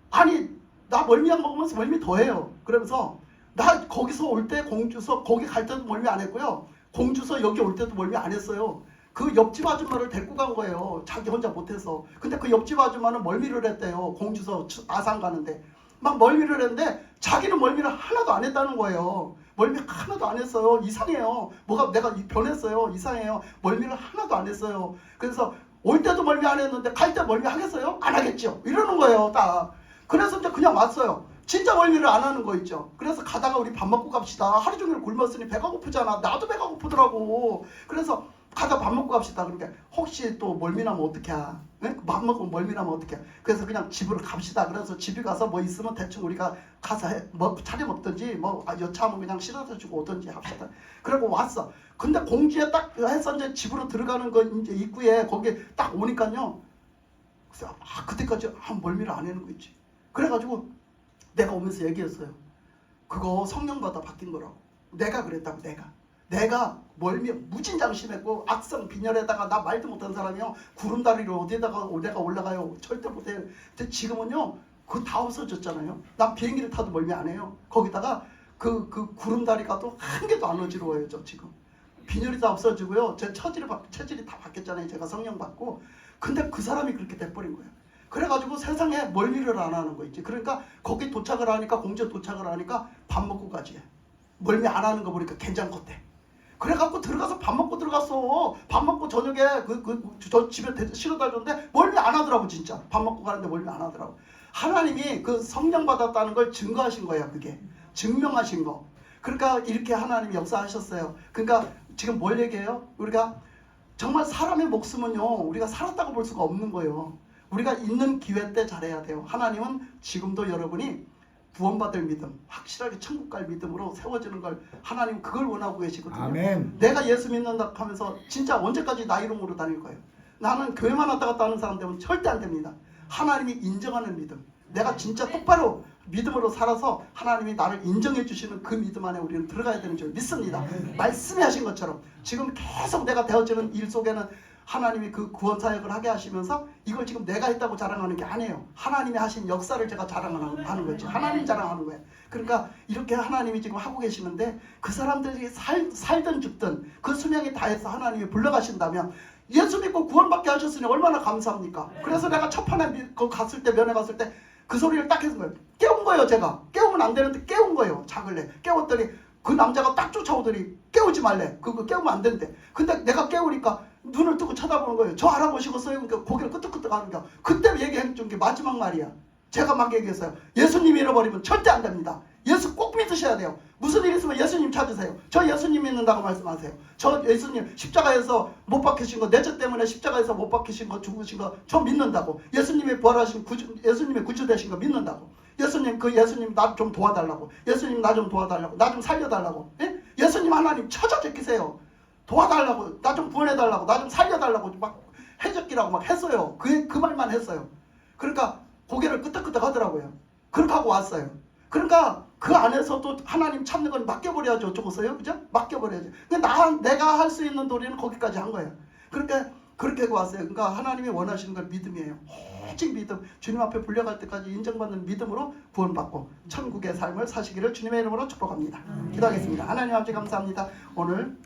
아니 나 멀미약 먹으면서 멀미 더해요. 그러면서 나 거기서 올 때 공주서 거기 갈 때도 멀미 안 했고요. 공주서 여기 올 때도 멀미 안 했어요. 그 옆집 아줌마를 데리고 간 거예요. 자기 혼자 못해서. 근데 그 옆집 아줌마는 멀미를 했대요. 공주서 아산 가는데 막 멀미를 했는데 자기는 멀미를 하나도 안 했다는 거예요. 멀미 하나도 안 했어요. 이상해요. 뭐가 내가 변했어요. 이상해요. 멀미를 하나도 안 했어요. 그래서 올 때도 멀미 안 했는데 갈 때 멀미 하겠어요? 안 하겠죠. 이러는 거예요. 딱. 그래서 이제 그냥 왔어요. 진짜 멀미를 안 하는 거 있죠. 그래서 가다가 우리 밥 먹고 갑시다. 하루 종일 굶었으니 배가 고프잖아. 나도 배가 고프더라고. 그래서 가다 밥 먹고 갑시다. 그러니까 혹시 또 멀미 나면 어떡해? 네? 밥 먹으면 멀미 나면 어떡해? 그래서 그냥 집으로 갑시다. 그래서 집에 가서 뭐 있으면 대충 우리가 가서 뭐 차려 먹든지 뭐 여차하면 그냥 실어서 주고 오든지 합시다. 그러고 왔어. 근데 공지에 딱 해서 이제 집으로 들어가는 거 이제 입구에 거기 딱 오니까요. 그래서 그때까지 멀미를 안 하는 거 있지. 그래가지고 내가 오면서 얘기했어요. 그거 성령받아 바뀐 거라고. 내가 그랬다고. 내가 멀미 무진장 심했고 악성 빈혈에다가 나 말도 못하는 사람이요. 구름다리로 어디에다가 내가 올라가요. 절대 못해요. 근데 지금은요. 그거 다 없어졌잖아요. 난 비행기를 타도 멀미 안 해요. 거기다가 그 구름다리가 또 한 개도 안 어지러워요. 저 지금. 빈혈이 다 없어지고요. 제 체질이 다 바뀌었잖아요. 제가 성령 받고. 근데 그 사람이 그렇게 돼버린 거예요. 그래가지고 세상에 멀미를 안 하는 거 있지. 그러니까 거기 도착을 하니까 공주에 도착을 하니까 밥 먹고 가지. 멀미 안 하는 거 보니까 괜찮겠대. 그래갖고 들어가서 밥 먹고 들어갔어. 밥 먹고 저녁에 저 집에 실어다 줬는데 멀미 안 하더라고 진짜. 밥 먹고 가는데 멀미 안 하더라고. 하나님이 그 성령 받았다는 걸 증거하신 거야. 그게 증명하신 거. 그러니까 이렇게 하나님이 역사하셨어요. 그러니까 지금 뭘 얘기해요? 우리가 정말 사람의 목숨은요. 우리가 살았다고 볼 수가 없는 거예요. 우리가 있는 기회 때 잘해야 돼요. 하나님은 지금도 여러분이 구원받을 믿음, 확실하게 천국 갈 믿음으로 세워지는 걸 하나님 그걸 원하고 계시거든요. 아멘. 내가 예수 믿는다 하면서 진짜 언제까지 나 이름으로 다닐 거예요. 나는 교회만 왔다 갔다 하는 사람 되면 절대 안 됩니다. 하나님이 인정하는 믿음. 내가 진짜 똑바로 믿음으로 살아서 하나님이 나를 인정해 주시는 그 믿음 안에 우리는 들어가야 되는 줄 믿습니다. 말씀해 하신 것처럼 지금 계속 내가 되어지는 일 속에는 하나님이 그 구원 사역을 하게 하시면서 이걸 지금 내가 했다고 자랑하는 게 아니에요. 하나님이 하신 역사를 제가 자랑하는 거지. 하나님 자랑하는 거예요. 그러니까 이렇게 하나님이 지금 하고 계시는데 그 사람들이 살든 죽든 그 수명이 다해서 하나님이 불러가신다면 예수 믿고 구원받게 하셨으니 얼마나 감사합니까? 그래서 내가 첫판에 갔을 때 면회 갔을 때 그 소리를 딱 해준 거예요. 깨운 거예요. 제가 깨우면 안 되는데 깨운 거예요. 자글래 깨웠더니 그 남자가 딱 쫓아오더니 깨우지 말래. 그거 깨우면 안 된대. 근데 내가 깨우니까 눈을 뜨고 쳐다보는 거예요. 저 할아버지겠어요? 그러니까 고개를 끄덕끄덕 하는 거야. 그때 얘기해 준 게 마지막 말이야. 제가 막 얘기했어요. 예수님 잃어버리면 절대 안 됩니다. 예수 꼭 믿으셔야 돼요. 무슨 일 있으면 예수님 찾으세요. 저 예수님 믿는다고 말씀하세요. 저 예수님 십자가에서 못 박히신 거, 내 죄 때문에 십자가에서 못 박히신 거, 죽으신 거 저 믿는다고. 예수님이 부활하신 예수님의 구주 되신 거 믿는다고. 예수님 나 좀 도와달라고. 예수님 나 좀 도와달라고. 나 좀 살려달라고. 예? 예수님 하나님 찾아 제끼세요. 도와달라고. 나 좀 구원해달라고. 나 좀 살려달라고. 막 해적기라고 막 했어요. 그 말만 했어요. 그러니까 고개를 끄덕끄덕 하더라고요. 그렇게 하고 왔어요. 그러니까 그 안에서도 하나님 찾는 건 맡겨버려야죠. 어쩌겠어요? 그죠? 맡겨버려야죠. 근데 내가 할 수 있는 도리는 거기까지 한 거예요. 그러니까 그렇게 하고 왔어요. 그러니까 하나님이 원하시는 건 믿음이에요. 오직 믿음. 주님 앞에 불려갈 때까지 인정받는 믿음으로 구원받고 천국의 삶을 사시기를 주님의 이름으로 축복합니다. 기도하겠습니다. 하나님 아버지 감사합니다. 오늘